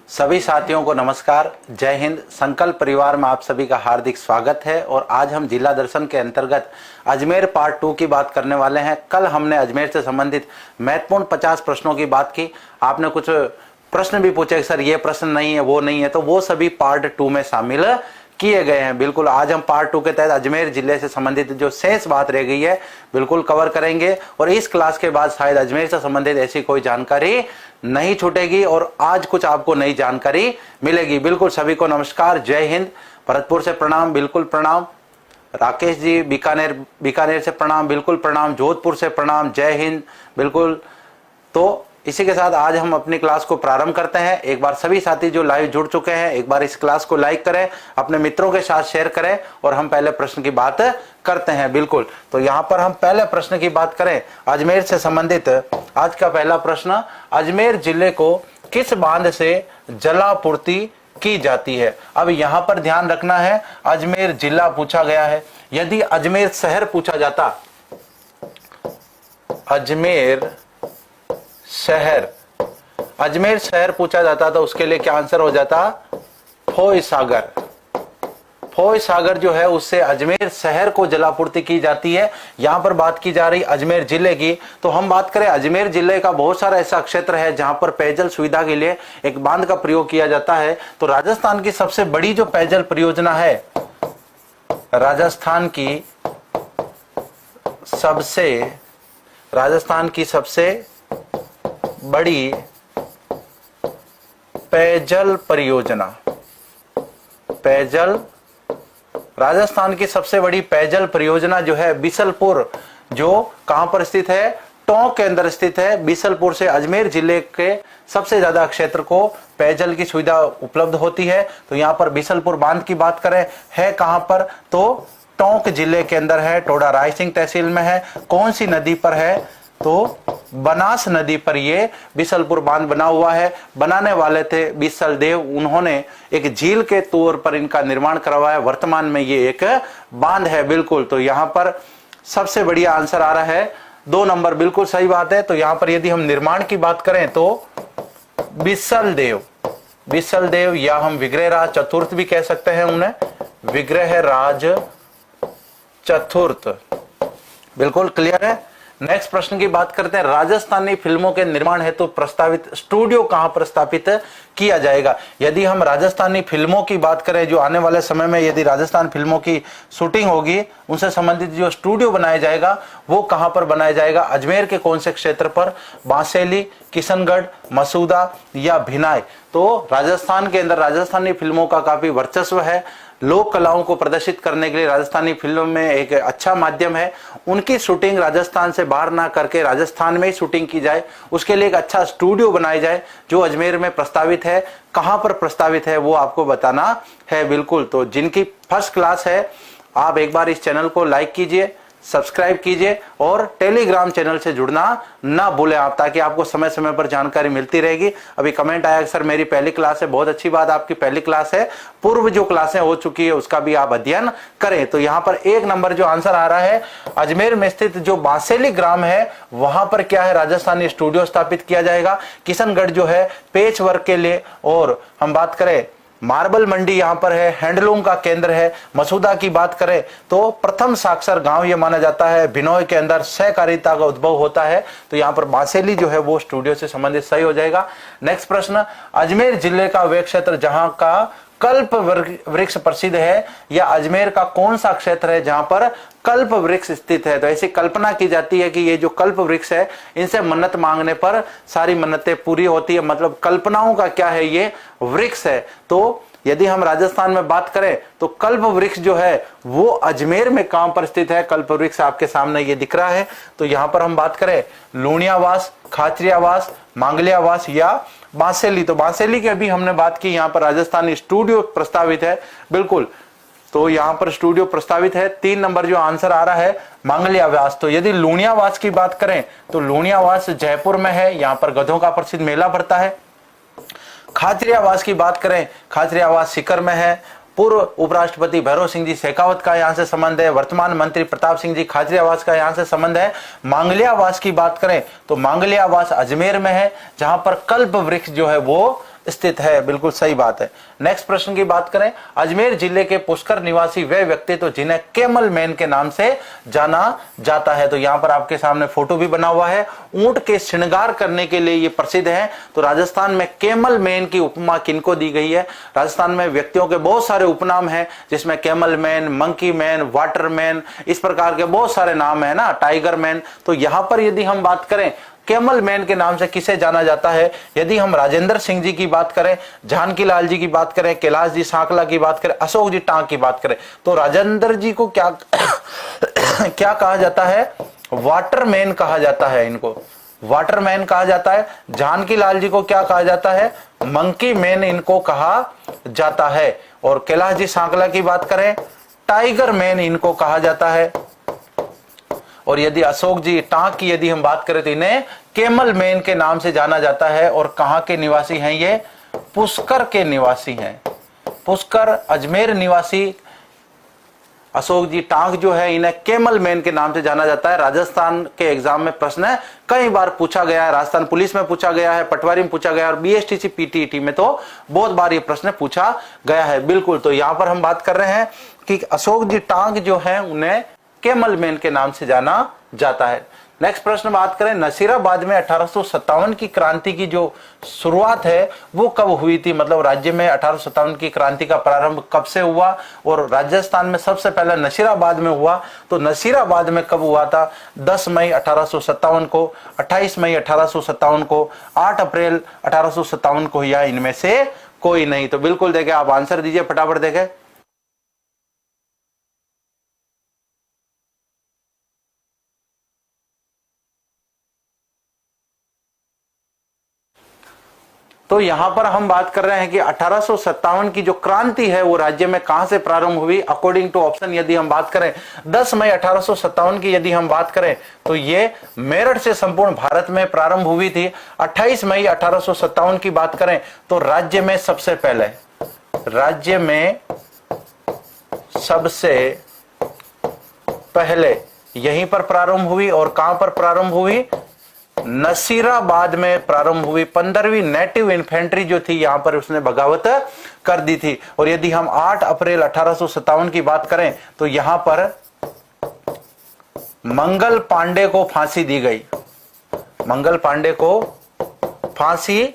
सभी साथियों को नमस्कार, जय हिंद। संकल्प परिवार में आप सभी का हार्दिक स्वागत है। और आज हम जिला दर्शन के अंतर्गत अजमेर पार्ट 2 की बात करने वाले हैं। कल हमने अजमेर से संबंधित महत्वपूर्ण 50 प्रश्नों की बात की। आपने कुछ प्रश्न भी पूछे, सर ये प्रश्न नहीं है, वो नहीं है, तो वो सभी पार्ट 2 में शामिल किए गए हैं। बिल्कुल आज हम पार्ट 2 के तहत अजमेर जिले से संबंधित जो शेष बात रह गई है बिल्कुल कवर करेंगे। और इस क्लास के बाद शायद अजमेर से संबंधित ऐसी कोई जानकारी नहीं छूटेगी और आज कुछ आपको नई जानकारी मिलेगी। बिल्कुल सभी को नमस्कार, जय हिंद। भरतपुर से प्रणाम, बिल्कुल प्रणाम। राकेश जी बीकानेर से प्रणाम, बिल्कुल प्रणाम। जोधपुर से प्रणाम, जय हिंद, बिल्कुल। तो इसी के साथ आज हम अपनी क्लास को प्रारंभ करते हैं। एक बार सभी साथी जो लाइव जुड़ चुके हैं एक बार इस क्लास को लाइक करें, अपने मित्रों के साथ शेयर करें और हम पहले प्रश्न की बात करते हैं। बिल्कुल, तो यहाँ पर हम पहले प्रश्न की बात करें अजमेर से संबंधित। आज का पहला प्रश्न, अजमेर जिले को किस बांध से जलापूर्ति की जाती है? अब यहाँ पर ध्यान रखना है, अजमेर जिला पूछा गया है। यदि अजमेर शहर पूछा जाता, अजमेर शहर पूछा जाता तो उसके लिए क्या आंसर हो जाता? फोय सागर। फोय सागर जो है उससे अजमेर शहर को जलापूर्ति की जाती है। यहां पर बात की जा रही अजमेर जिले की, तो हम बात करें अजमेर जिले का बहुत सारा ऐसा क्षेत्र है जहां पर पेयजल सुविधा के लिए एक बांध का प्रयोग किया जाता है। तो राजस्थान की सबसे बड़ी जो पेयजल परियोजना है, राजस्थान की सबसे बड़ी पेयजल परियोजना, राजस्थान की सबसे बड़ी पेयजल परियोजना जो है बिसलपुर, जो कहां पर स्थित है? टोंक के अंदर स्थित है। बिसलपुर से अजमेर जिले के सबसे ज्यादा क्षेत्र को पेयजल की सुविधा उपलब्ध होती है। तो यहां पर बिसलपुर बांध की बात करें, है कहां पर? तो टोंक जिले के अंदर है, टोडा रायसिंह तहसील में है। कौन सी नदी पर है? तो बनास नदी पर ये बिसलपुर बांध बना हुआ है। बनाने वाले थे बिसल देव, उन्होंने एक झील के तौर पर इनका निर्माण करवाया। वर्तमान में ये एक बांध है। बिल्कुल, तो यहाँ पर सबसे बढ़िया आंसर आ रहा है 2 नंबर, बिल्कुल सही बात है। तो यहाँ पर यदि हम निर्माण की बात करें तो बिसल देव या हम विग्रह राज चतुर्थ भी कह सकते हैं उन्हें, विग्रह राज चतुर्थ। बिल्कुल क्लियर है। नेक्स्ट प्रश्न की बात करते हैं, राजस्थानी फिल्मों के निर्माण हेतु प्रस्तावित स्टूडियो कहां पर स्थापित किया जाएगा? यदि हम राजस्थानी फिल्मों की बात करें, जो आने वाले समय में यदि राजस्थान फिल्मों की शूटिंग होगी उनसे संबंधित जो स्टूडियो बनाया जाएगा वो कहां पर बनाया जाएगा? अजमेर के कौन से क्षेत्र पर? बांसेली, किशनगढ़, मसूदा या भिनाई? तो राजस्थान के अंदर राजस्थानी फिल्मों का काफी वर्चस्व है। लोक कलाओं को प्रदर्शित करने के लिए राजस्थानी फिल्म में एक अच्छा माध्यम है। उनकी शूटिंग राजस्थान से बाहर ना करके राजस्थान में ही शूटिंग की जाए, उसके लिए एक अच्छा स्टूडियो बनाया जाए जो अजमेर में प्रस्तावित है। कहां पर प्रस्तावित है वो आपको बताना है। बिल्कुल, तो जिनकी फर्स्ट क्लास है आप एक बार इस चैनल को लाइक कीजिए, सब्सक्राइब कीजिए और टेलीग्राम चैनल से जुड़ना ना भूलें आप, ताकि आपको समय समय पर जानकारी मिलती रहेगी। अभी कमेंट आया सर मेरी पहली क्लास है, बहुत अच्छी बात, आपकी पहली क्लास है। पूर्व जो क्लासें हो चुकी है उसका भी आप अध्ययन करें। तो यहाँ पर 1 नंबर जो आंसर आ रहा है, अजमेर में स्थित जो बांसेली ग्राम है वहां पर क्या है? राजस्थानी स्टूडियो स्थापित किया जाएगा। किशनगढ़ जो है पेच वर्क के लिए, और हम बात करें मार्बल मंडी यहाँ पर है, हैंडलूम का केंद्र है। मसूदा की बात करें तो प्रथम साक्षर गांव ये माना जाता है। भिनोय के अंदर सहकारिता का उद्भव होता है। तो यहाँ पर बांसेली जो है वो स्टूडियो से संबंधित सही हो जाएगा। नेक्स्ट प्रश्न, अजमेर जिले का वे क्षेत्र जहां का कल्प वृक्ष प्रसिद्ध है, या अजमेर का कौन सा क्षेत्र है जहां पर कल्प वृक्ष स्थित है? तो ऐसी कल्पना की जाती है कि ये जो कल्प वृक्ष है इनसे मन्नत मांगने पर सारी मन्नतें पूरी होती है। मतलब कल्पनाओं का क्या है? ये वृक्ष है। तो यदि हम राजस्थान में बात करें तो कल्प वृक्ष जो है वो अजमेर में कहां पर स्थित है? कल्प वृक्ष आपके सामने ये दिख रहा है। तो यहां पर हम बात करें लूणियावास, खाचरियावास, मांगलियावास या बांसेली, तो बांसेली की अभी हमने बात की। यहाँ पर राजस्थानी स्टूडियो प्रस्तावित है। बिल्कुल, तो यहाँ पर स्टूडियो प्रस्तावित है। 3 नंबर जो आंसर आ रहा है मांगलियावास। तो यदि लूणियावास की बात करें तो लूणियावास जयपुर में है, यहाँ पर गधों का प्रसिद्ध मेला भरता है। खाचरियावास की बात करें, खाचरियावास सीकर में है। पूर्व उपराष्ट्रपति भैरव सिंह जी शेखावत का यहाँ से संबंध है। वर्तमान मंत्री प्रताप सिंह जी खाचरियावास का यहाँ से संबंध है। मांगलियावास की बात करें तो मांगलियावास अजमेर में है, जहां पर कल्प वृक्ष जो है वो स्थित है। बिल्कुल सही बात है। नेक्स्ट प्रश्न की बात करें, अजमेर जिले के पुष्कर निवासी वे व्यक्ति तो जिन्हें कैमल मैन के नाम से जाना जाता है। तो यहां पर आपके सामने फोटो भी बना हुआ है। ऊंट के श्रृंगार करने के लिए ये प्रसिद्ध है। तो राजस्थान में कैमल मैन की उपमा किनको दी गई है? राजस्थान में व्यक्तियों के बहुत सारे उपनाम हैं, जिसमें camel man, monkey man, water man, इस प्रकार के बहुत सारे नाम है ना, टाइगर मैन। तो यहां पर यदि हम बात करें कैमल मैन के नाम से किसे जाना जाता है, यदि हम राजेंद्र सिंह जी की बात करें, जानकी लाल जी की बात करें, कैलाश जी सांकला की बात करें, अशोक जी टांग की बात करें, तो राजेंद्र जी को क्या क्या कहा जाता है? वाटरमैन कहा जाता है। इनको वाटरमैन कहा जाता है। जानकी लाल जी को क्या कहा जाता है? मंकी मैन इनको कहा जाता है। और कैलाश जी सांकला की बात करें, टाइगर मैन इनको कहा जाता है। और यदि अशोक जी टांक की यदि हम बात करें तो इन्हें कैमल मैन के नाम से जाना जाता है। और कहां के निवासी हैं ये? पुष्कर के निवासी हैं। पुष्कर अजमेर निवासी अशोक जी टांक जो है, इन्हें कैमल मैन के नाम से जाना जाता है। राजस्थान के एग्जाम में प्रश्न कई बार पूछा गया है, राजस्थान पुलिस में पूछा गया है, पटवारी में पूछा गया है, और बीएसटीसी पीटीईटी में तो बहुत बार ये प्रश्न पूछा गया है। बिल्कुल, तो यहां पर हम बात कर रहे हैं कि अशोक जी टांक जो है उन्हें कैमल मैन के नाम से जाना जाता है। नेक्स्ट प्रश्न बात करें, नसीराबाद में 1857 की क्रांति की जो शुरुआत है वो कब हुई थी? मतलब राज्य में 1857 की क्रांति का प्रारंभ कब से हुआ? और राजस्थान में सबसे पहले नसीराबाद में हुआ। तो नसीराबाद में कब हुआ था? 10 मई 1857 को, 28 मई 1857 को, 8 अप्रैल 1857 को, या इनमें से कोई नहीं? तो बिल्कुल देखें, आप आंसर दीजिए फटाफट। देखें, तो यहां पर हम बात कर रहे हैं कि 1857 की जो क्रांति है वो राज्य में कहां से प्रारंभ हुई? अकॉर्डिंग टू ऑप्शन यदि हम बात करें 10 मई 1857 की यदि हम बात करें तो ये मेरठ से संपूर्ण भारत में प्रारंभ हुई थी। 28 मई 1857 की बात करें तो राज्य में सबसे पहले यहीं पर प्रारंभ हुई। और कहां पर प्रारंभ हुई? नसीराबाद में प्रारंभ हुई। 15वीं नेटिव इन्फेंट्री जो थी यहां पर उसने बगावत कर दी थी। और यदि हम 8 अप्रैल 1857 की बात करें तो यहां पर मंगल पांडे को फांसी दी गई। मंगल पांडे को फांसी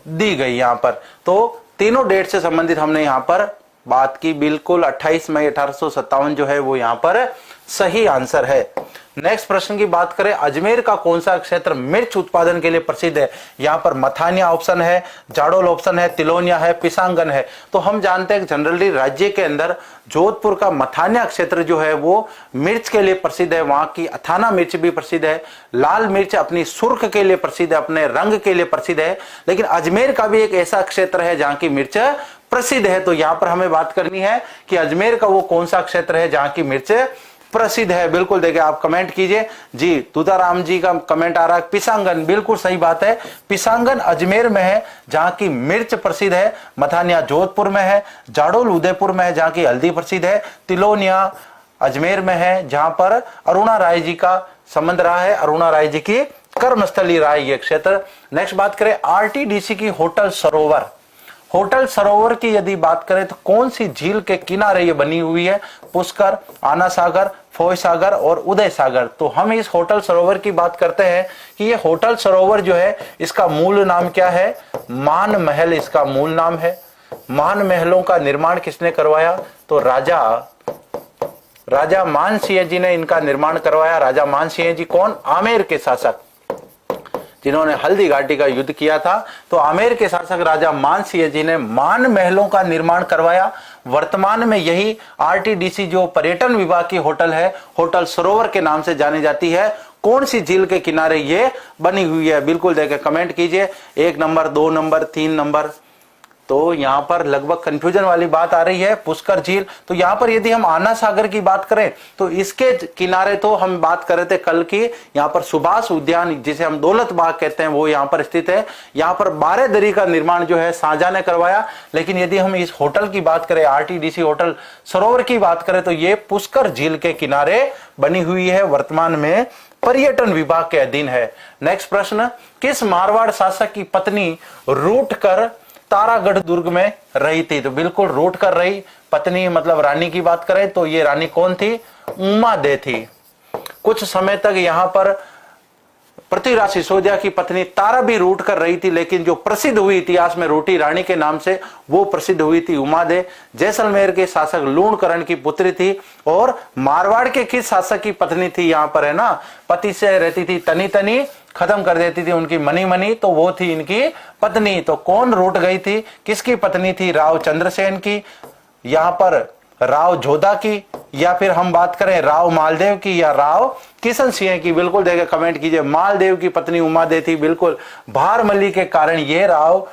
दी गई यहां पर। तो तीनों डेट से संबंधित हमने यहां पर बात की। बिल्कुल 28 मई 1857 जो है वो यहां पर सही आंसर है। नेक्स्ट प्रश्न की बात करें, अजमेर का कौन सा क्षेत्र मिर्च उत्पादन के लिए प्रसिद्ध है? यहां पर मथानिया ऑप्शन है, जाडोल ऑप्शन है, तिलोनिया है, पिसांगन है। तो हम जानते हैं जनरली राज्य के अंदर जोधपुर का मथानिया क्षेत्र जो है वो मिर्च के लिए प्रसिद्ध है। वहां की अथाना मिर्च भी प्रसिद्ध है। लाल मिर्च अपनी सुर्ख के लिए प्रसिद्ध है, अपने रंग के लिए प्रसिद्ध है। लेकिन अजमेर का भी एक ऐसा क्षेत्र है जहां की मिर्च प्रसिद्ध है। तो यहां पर हमें बात करनी है कि अजमेर का वो कौन सा क्षेत्र है जहां की मिर्च प्रसिद्ध है। बिल्कुल देखिए, आप कमेंट कीजिए जी। तुताराम जी का कमेंट आ रहा है पिसांगन, बिल्कुल सही बात है। पिसांगन अजमेर में है जहां की मिर्च प्रसिद्ध है। मथानिया जोधपुर में है, जाडोल उदयपुर में है जहां की हल्दी प्रसिद्ध है, तिलोनिया अजमेर में है जहां पर अरुणा राय जी का संबंध रहा है, अरुणा राय जी की कर्मस्थली रहा है ये क्षेत्र। नेक्स्ट बात करें, आरटीडीसी की होटल सरोवर, होटल सरोवर की यदि बात करें तो कौन सी झील के किनारे ये बनी हुई है? पुष्कर, आना सागर, फोय सागर और उदय सागर। तो हम इस होटल सरोवर की बात करते हैं कि ये होटल सरोवर जो है इसका मूल नाम क्या है? मान महल इसका मूल नाम है। मान महलों का निर्माण किसने करवाया? तो राजा मानसिंह जी ने इनका निर्माण करवाया। राजा मानसिंह जी कौन? आमेर के शासक, जिन्होंने हल्दी घाटी का युद्ध किया था। तो आमेर के शासक राजा मानसिंह जी ने मान महलों का निर्माण करवाया। वर्तमान में यही आरटीडीसी जो पर्यटन विभाग की होटल है, होटल सरोवर के नाम से जानी जाती है। कौन सी झील के किनारे ये बनी हुई है? बिल्कुल देखें, कमेंट कीजिए। 1 नंबर, 2 नंबर, 3 नंबर। तो यहां पर लगभग कंफ्यूजन वाली बात आ रही है, पुष्कर झील। तो यहां पर यदि हम आना सागर की बात करें तो इसके किनारे तो हम बात कर रहे थे कल की, यहां पर सुभाष उद्यान जिसे हम दौलत बाग कहते हैं वो यहां पर स्थित है। यहां पर 12 दरी का निर्माण जो है शाहजहां ने करवाया। लेकिन यदि हम इस होटल की बात करें, आरटीडीसी होटल सरोवर की बात करें, तो ये पुष्कर झील के किनारे बनी हुई है, वर्तमान में पर्यटन विभाग के अधीन है। नेक्स्ट प्रश्न, किस मारवाड़ शासक की पत्नी रूठ कर तारागढ़ दुर्ग में रही थी। तो बिल्कुल रूट कर रही पत्नी मतलब रानी की बात करें तो ये रानी कौन थी? उमादे थी। कुछ समय तक यहां पर पृथ्वीराज सिसोदिया की पत्नी तारा भी रूट कर रही थी, लेकिन जो प्रसिद्ध हुई इतिहास में रोटी रानी के नाम से, वो प्रसिद्ध हुई थी उमादे। जैसलमेर के शासक लूणकरण की पुत्री थी और मारवाड़ के किस शासक की पत्नी थी? यहां पर है ना, पति से रहती थी तनी तनी, खत्म कर देती थी उनकी मनी मनी, तो वो थी इनकी पत्नी। तो कौन रूट गई थी? किसकी पत्नी थी? राव चंद्रसेन की, यहां पर राव जोधा की, या फिर हम बात करें राव मालदेव की या राव किशन सिंह की? बिल्कुल देखिए, कमेंट कीजिए। मालदेव की पत्नी उमादे थी, बिल्कुल भारमली के कारण ये राव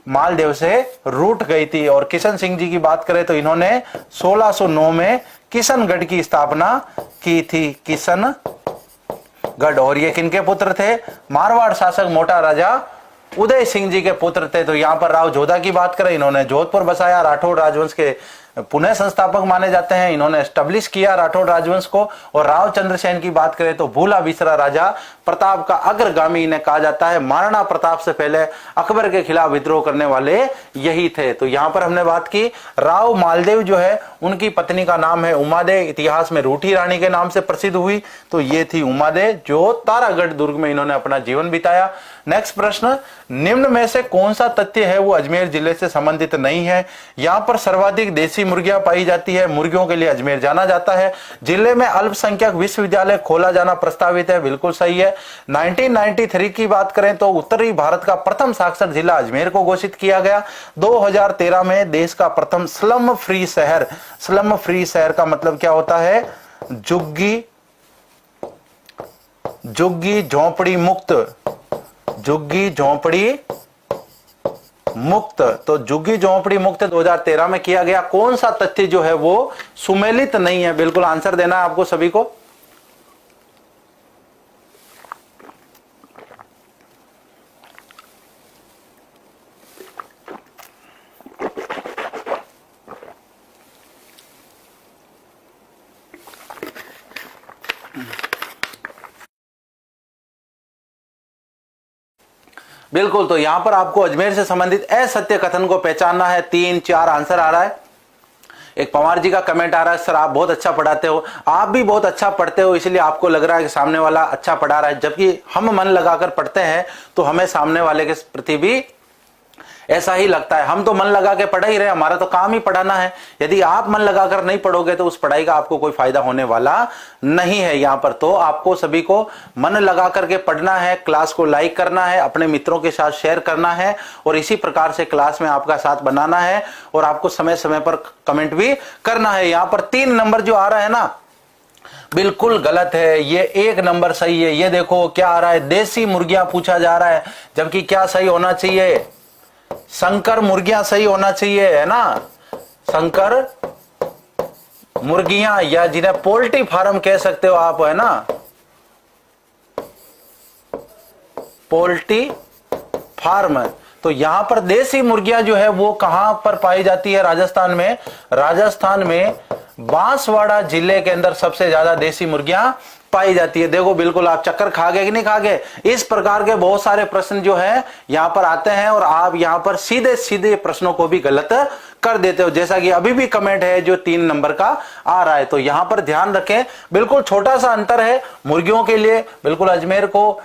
मालदेव से रूट गई थी। और किशन सिंह जी की बात करें तो इन्होंने 1609 में किशनगढ़ की स्थापना की थी, किशनगढ़। और ये किनके पुत्र थे? मारवाड़ शासक मोटा राजा उदय सिंह जी के पुत्र थे। तो यहां पर राव जोधा की बात करें, इन्होंने जोधपुर बसाया, राठौड़ राजवंश के पुनः संस्थापक माने जाते हैं, इन्होंने एस्टेब्लिश किया राठौड़ राजवंश को। और राव चंद्रसेन की बात करें तो भूला बिसरा राजा प्रताप का अग्रगामी इन्हें कहा जाता है। महाराणा प्रताप से पहले अकबर के खिलाफ विद्रोह करने वाले यही थे। तो यहां पर हमने बात की राव मालदेव जो है उनकी पत्नी का नाम है उमादे, इतिहास में रूठी रानी के नाम से प्रसिद्ध हुई। तो ये थी उमादे जो तारागढ़ दुर्ग में इन्होंने अपना जीवन बिताया। नेक्स्ट प्रश्न, निम्न में से कौन सा तथ्य है वो अजमेर जिले से संबंधित नहीं है? यहां पर सर्वाधिक देसी मुर्गियां पाई जाती है, मुर्गियों के लिए अजमेर जाना जाता है। जिले में अल्पसंख्यक विश्वविद्यालय खोला जाना प्रस्तावित है, बिल्कुल सही है। 1993 की बात करें तो उत्तरी भारत का प्रथम साक्षर जिला अजमेर को घोषित किया गया। 2013 में देश का प्रथम स्लम फ्री शहर, स्लम फ्री शहर का मतलब क्या होता है? झुग्गी झोंपड़ी मुक्त, झुग्गी झोंपड़ी मुक्त। तो झुग्गी झोंपड़ी मुक्त 2013 में किया गया। कौन सा तथ्य जो है वो सुमेलित नहीं है? बिल्कुल आंसर देना है आपको सभी को। बिल्कुल, तो यहां पर आपको अजमेर से संबंधित असत्य कथन को पहचानना है। 3-4 आंसर आ रहा है। एक पवार जी का कमेंट आ रहा है, सर आप बहुत अच्छा पढ़ाते हो। आप भी बहुत अच्छा पढ़ते हो, इसलिए आपको लग रहा है कि सामने वाला अच्छा पढ़ा रहा है, जबकि हम मन लगाकर पढ़ते हैं तो हमें सामने वाले के प्रति भी ऐसा ही लगता है। हम तो मन लगा के पढ़ ही रहे, हमारा तो काम ही पढ़ाना है। यदि आप मन लगाकर नहीं पढ़ोगे तो उस पढ़ाई का आपको कोई फायदा होने वाला नहीं है। यहाँ पर तो आपको सभी को मन लगा करके पढ़ना है, क्लास को लाइक करना है, अपने मित्रों के साथ शेयर करना है और इसी प्रकार से क्लास में आपका साथ बनाना है और आपको समय समय पर कमेंट भी करना है। यहाँ पर 3 नंबर जो आ रहा है ना, बिल्कुल गलत है। ये 1 नंबर सही है। ये देखो क्या आ रहा है, देसी मुर्गियां पूछा जा रहा है, जबकि क्या सही होना चाहिए? संकर मुर्गियां सही होना चाहिए, है ना। संकर मुर्गियां या जिन्हें पोल्ट्री फार्म कह सकते हो आप, है ना, पोल्ट्री फार्म। तो यहां पर देसी मुर्गियां जो है वो कहां पर पाई जाती है? राजस्थान में। राजस्थान में बांसवाड़ा जिले के अंदर सबसे ज्यादा देसी मुर्गियां पाई जाती है। देखो बिल्कुल आप चक्कर खा गए कि नहीं खा गए? इस प्रकार के बहुत सारे प्रश्न जो है यहां पर आते हैं और आप यहां पर सीधे सीधे प्रश्नों को भी गलत कर देते हो, जैसा कि अभी भी कमेंट है जो 3 नंबर का आ रहा है। तो यहां पर ध्यान रखें, बिल्कुल छोटा सा अंतर है मुर्गियों के लिए। बिल्कुल अजमेर को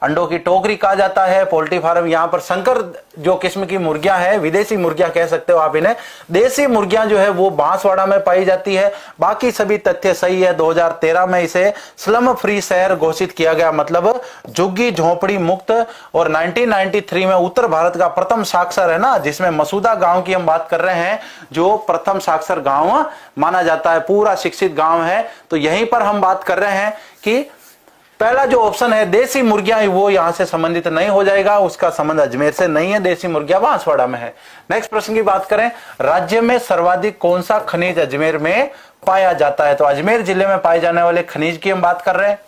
अंडों की टोकरी कहा जाता है, पोल्ट्री फार्म। यहां पर संकर जो किस्म की मुर्गियां हैं, विदेशी मुर्गियां कह सकते हो आप इन्हें, देसी मुर्गियां जो है वो बांसवाड़ा में पाई जाती है। बाकी सभी तथ्य सही है। 2013 में इसे स्लम फ्री शहर घोषित किया गया, मतलब झुग्गी झोंपड़ी मुक्त। और 1993 में उत्तर भारत का प्रथम साक्षर, है ना, जिसमें मसूदा गांव की हम बात कर रहे हैं, जो प्रथम साक्षर गांव माना जाता है, पूरा शिक्षित गांव है। तो यहीं पर हम बात कर रहे हैं कि पहला जो ऑप्शन है देसी मुर्गियां, वो यहां से संबंधित नहीं हो जाएगा, उसका संबंध अजमेर से नहीं है। देसी मुर्गियां बांसवाड़ा में है। नेक्स्ट प्रश्न की बात करें, राज्य में सर्वाधिक कौन सा खनिज अजमेर में पाया जाता है? तो अजमेर जिले में पाए जाने वाले खनिज की हम बात कर रहे हैं।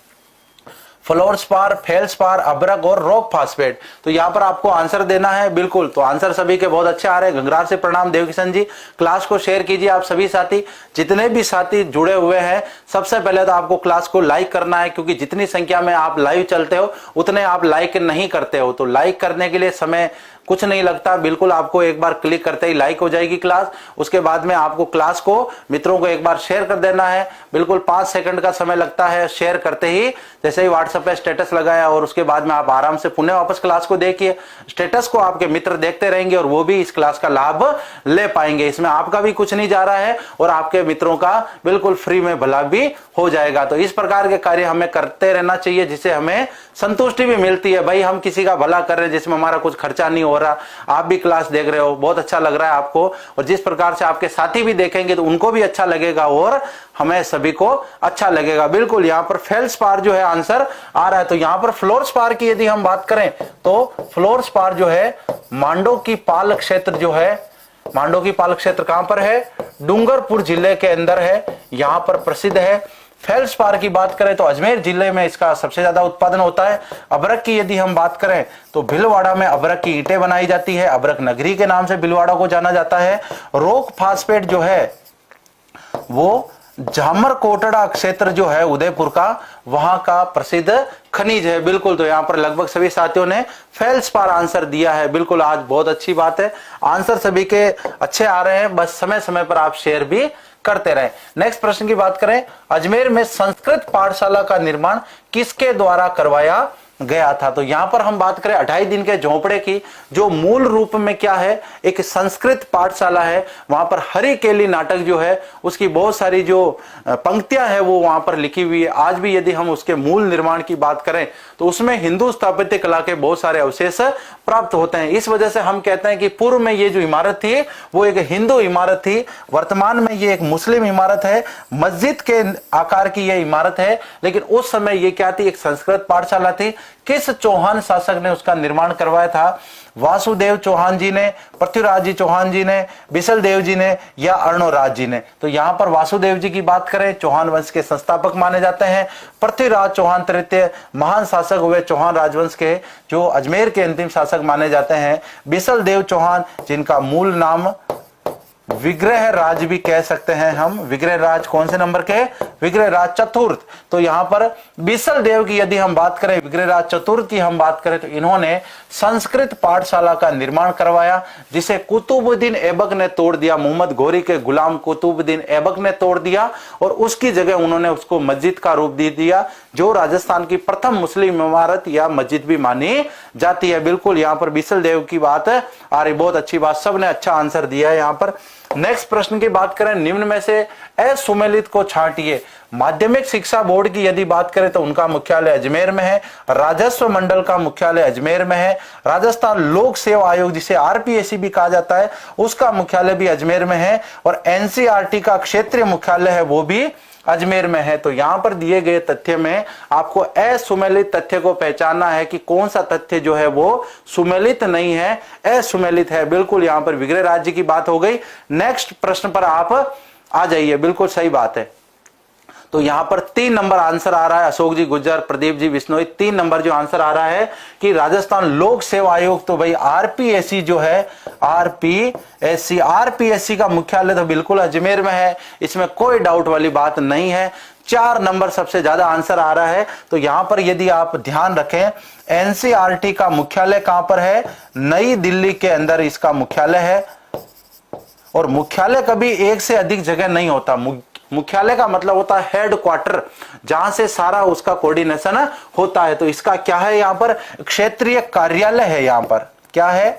फ्लोरस्पार, फेल्सपार, अब्रक और रॉक फास्फेट। तो यहां पर आपको आंसर देना है। बिल्कुल, तो आंसर सभी के बहुत अच्छे आ रहे हैं। गंगरार से प्रणाम देवकिशन जी। क्लास को शेयर कीजिए आप सभी साथी, जितने भी साथी जुड़े हुए हैं। सबसे पहले तो आपको क्लास को लाइक करना है, क्योंकि जितनी संख्या में आप लाइव चलते हो उतने आप लाइक नहीं करते हो। तो लाइक करने के लिए समय कुछ नहीं लगता, बिल्कुल आपको एक बार क्लिक करते ही लाइक हो जाएगी क्लास। उसके बाद में आपको क्लास को मित्रों को एक बार शेयर कर देना है, बिल्कुल 5 सेकंड का समय लगता है शेयर करते ही। जैसे ही व्हाट्सएप पे स्टेटस लगाया और उसके बाद में आप आराम से पुनः वापस क्लास को देखिए, स्टेटस को आपके मित्र देखते रहेंगे और वो भी इस क्लास का लाभ ले पाएंगे। इसमें आपका भी कुछ नहीं जा रहा है और आपके मित्रों का बिल्कुल फ्री में भला भी हो जाएगा। तो इस प्रकार के कार्य हमें करते रहना चाहिए जिससे हमें संतुष्टि भी मिलती है। भाई हम किसी का भला कर रहे हैं जिसमें हमारा कुछ खर्चा नहीं हो रहा, आप भी क्लास देख रहे हो, बहुत अच्छा लग रहा है आपको, और जिस प्रकार से आपके साथी भी देखेंगे तो उनको भी अच्छा लगेगा और हमें सभी को अच्छा लगेगा। बिल्कुल यहाँ पर फेल्सपार जो है आंसर आ रहा है। तो यहाँ पर फ्लोरस्पार की यदि हम बात करें तो फ्लोरस्पार जो है मांडो की पाल क्षेत्र जो है, मांडो की पाल क्षेत्र कहां पर है? डूंगरपुर जिले के अंदर है, यहां पर प्रसिद्ध है। फेल्सपार की बात करें तो अजमेर जिले में इसका सबसे ज्यादा उत्पादन होता है। अबरक की यदि हम बात करें तो भीलवाड़ा में अबरक की ईंटें बनाई जाती है, अबरक नगरी के नाम से भीलवाड़ा को जाना जाता है। रोक फास्फेट जो है वो झामर कोटड़ा क्षेत्र जो है उदयपुर का, वहां का प्रसिद्ध खनिज है। बिल्कुल, तो यहां पर लगभग सभी साथियों ने फेल्सपार आंसर दिया है। बिल्कुल, आज बहुत अच्छी बात है, आंसर सभी के अच्छे आ रहे हैं, बस समय समय पर आप शेयर भी करते रहे। नेक्स्ट प्रश्न की बात करें, अजमेर में संस्कृत पाठशाला का निर्माण किसके द्वारा करवाया गया था? तो यहां पर हम बात करें 28 दिन के झोंपड़े की, जो मूल रूप में क्या है, एक संस्कृत पाठशाला है। वहां पर हरि केली नाटक जो है उसकी बहुत सारी जो पंक्तियां है वो वहां पर लिखी हुई है। आज भी यदि हम उसके मूल निर्माण की बात करें तो उसमें हिंदू स्थापत्य कला के बहुत सारे अवशेष प्राप्त होते हैं। इस वजह से हम कहते हैं कि पूर्व में ये जो इमारत थी वो एक हिंदू इमारत थी, वर्तमान में ये एक मुस्लिम इमारत है, मस्जिद के आकार की यह इमारत है, लेकिन उस समय ये क्या थी, एक संस्कृत पाठशाला थी। किस चौहान शासक ने उसका निर्माण करवाया था? वासुदेव चौहान जी ने, पृथ्वीराज जी चौहान जी ने, बिसल देव जी ने या अर्णोराज जी ने? तो यहां पर वासुदेव जी की बात करें, चौहान वंश के संस्थापक माने जाते हैं। पृथ्वीराज चौहान तृतीय महान शासक हुए चौहान राजवंश के, जो अजमेर के अंतिम शासक माने जाते हैं। बिसल देव चौहान, जिनका मूल नाम विग्रह राज भी कह सकते हैं हम। विग्रह राज कौन से नंबर के? विग्रह राज चतुर्थ। तो यहां पर बिसल देव की यदि हम बात करें, विग्रह राज चतुर्थ की हम बात करें, तो इन्होंने संस्कृत पाठशाला का निर्माण करवाया, जिसे कुतुबुद्दीन ऐबक ने तोड़ दिया। मोहम्मद घोरी के गुलाम कुतुबुद्दीन ऐबक ने तोड़ दिया और उसकी जगह उन्होंने उसको मस्जिद का रूप दे दिया, जो राजस्थान की प्रथम मुस्लिम इमारत या मस्जिद भी मानी जाती है। बिल्कुल, यहां पर बिसल देव की बात आ रही, बहुत अच्छी बात, सबने अच्छा आंसर दिया है यहां पर। नेक्स्ट प्रश्न की बात करें, निम्न में से असुमेलित को छांटिए। माध्यमिक शिक्षा बोर्ड की यदि बात करें तो उनका मुख्यालय अजमेर में है। राजस्व मंडल का मुख्यालय अजमेर में है। राजस्थान लोक सेवा आयोग, जिसे आरपीएससी भी कहा जाता है, उसका मुख्यालय भी अजमेर में है। और एनसीईआरटी का क्षेत्रीय मुख्यालय है वो भी अजमेर में है। तो यहां पर दिए गए तथ्य में आपको असुमेलित तथ्य को पहचानना है कि कौन सा तथ्य जो है वो सुमेलित नहीं है, असुमेलित है। बिल्कुल, यहां पर विग्रह राज्य की बात हो गई। नेक्स्ट प्रश्न पर आप आ जाइए, बिल्कुल सही बात है। तो यहां पर 3 नंबर आंसर आ रहा है, अशोक जी गुज्जर, प्रदीप जी बिश्नोई, 3 नंबर जो आंसर आ रहा है कि राजस्थान लोक सेवा आयोग, तो भाई आरपीएससी जो है, आरपीएससी का मुख्यालय तो बिल्कुल अजमेर में है, इसमें कोई डाउट वाली बात नहीं है। 4 नंबर सबसे ज्यादा आंसर आ रहा है। तो यहां पर यदि आप ध्यान रखें, एनसीईआरटी का मुख्यालय कहां पर है? नई दिल्ली के अंदर इसका मुख्यालय है। और मुख्यालय कभी एक से अधिक जगह नहीं होता। मुख्यालय का मतलब होता है हेड क्वार्टर, जहां से सारा उसका कोऑर्डिनेशन होता है। तो इसका क्या है, यहां पर क्षेत्रीय कार्यालय है। यहां पर क्या है?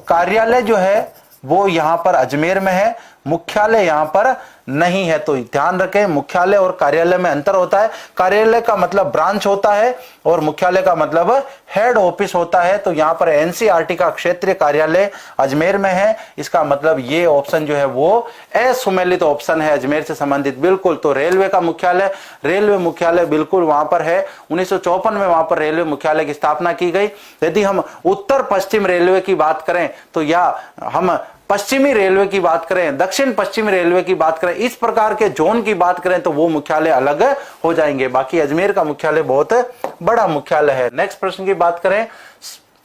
कार्यालय जो है वो यहां पर अजमेर में है, मुख्यालय यहां पर नहीं है। तो ध्यान रखें, मुख्यालय और कार्यालय में अंतर होता है। कार्यालय का मतलब ब्रांच होता है और मुख्यालय का मतलब हेड ऑफिस होता है। तो यहां पर एनसीईआरटी का क्षेत्रीय कार्यालय अजमेर में है। इसका मतलब ये ऑप्शन जो है वो असुमेलित ऑप्शन है, अजमेर से संबंधित। बिल्कुल, तो रेलवे का मुख्यालय, रेलवे मुख्यालय बिल्कुल वहां पर है। 1954 में वहां पर रेलवे मुख्यालय की स्थापना की गई। यदि हम उत्तर पश्चिम रेलवे की बात करें तो, या हम पश्चिमी रेलवे की बात करें, दक्षिण पश्चिमी रेलवे की बात करें, इस प्रकार के जोन की बात करें तो वो मुख्यालय अलग हो जाएंगे। बाकी अजमेर का मुख्यालय बहुत बड़ा मुख्यालय है। नेक्स्ट प्रश्न की बात करें,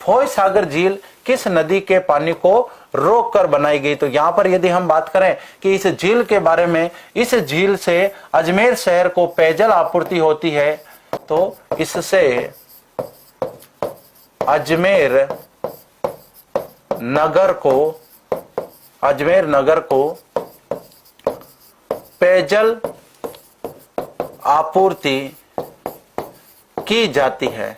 फोय सागर झील किस नदी के पानी को रोक कर बनाई गई? तो यहां पर यदि हम बात करें कि इस झील के बारे में, इस झील से अजमेर शहर को पेयजल आपूर्ति होती है, तो इससे अजमेर नगर को पेयजल आपूर्ति की जाती है।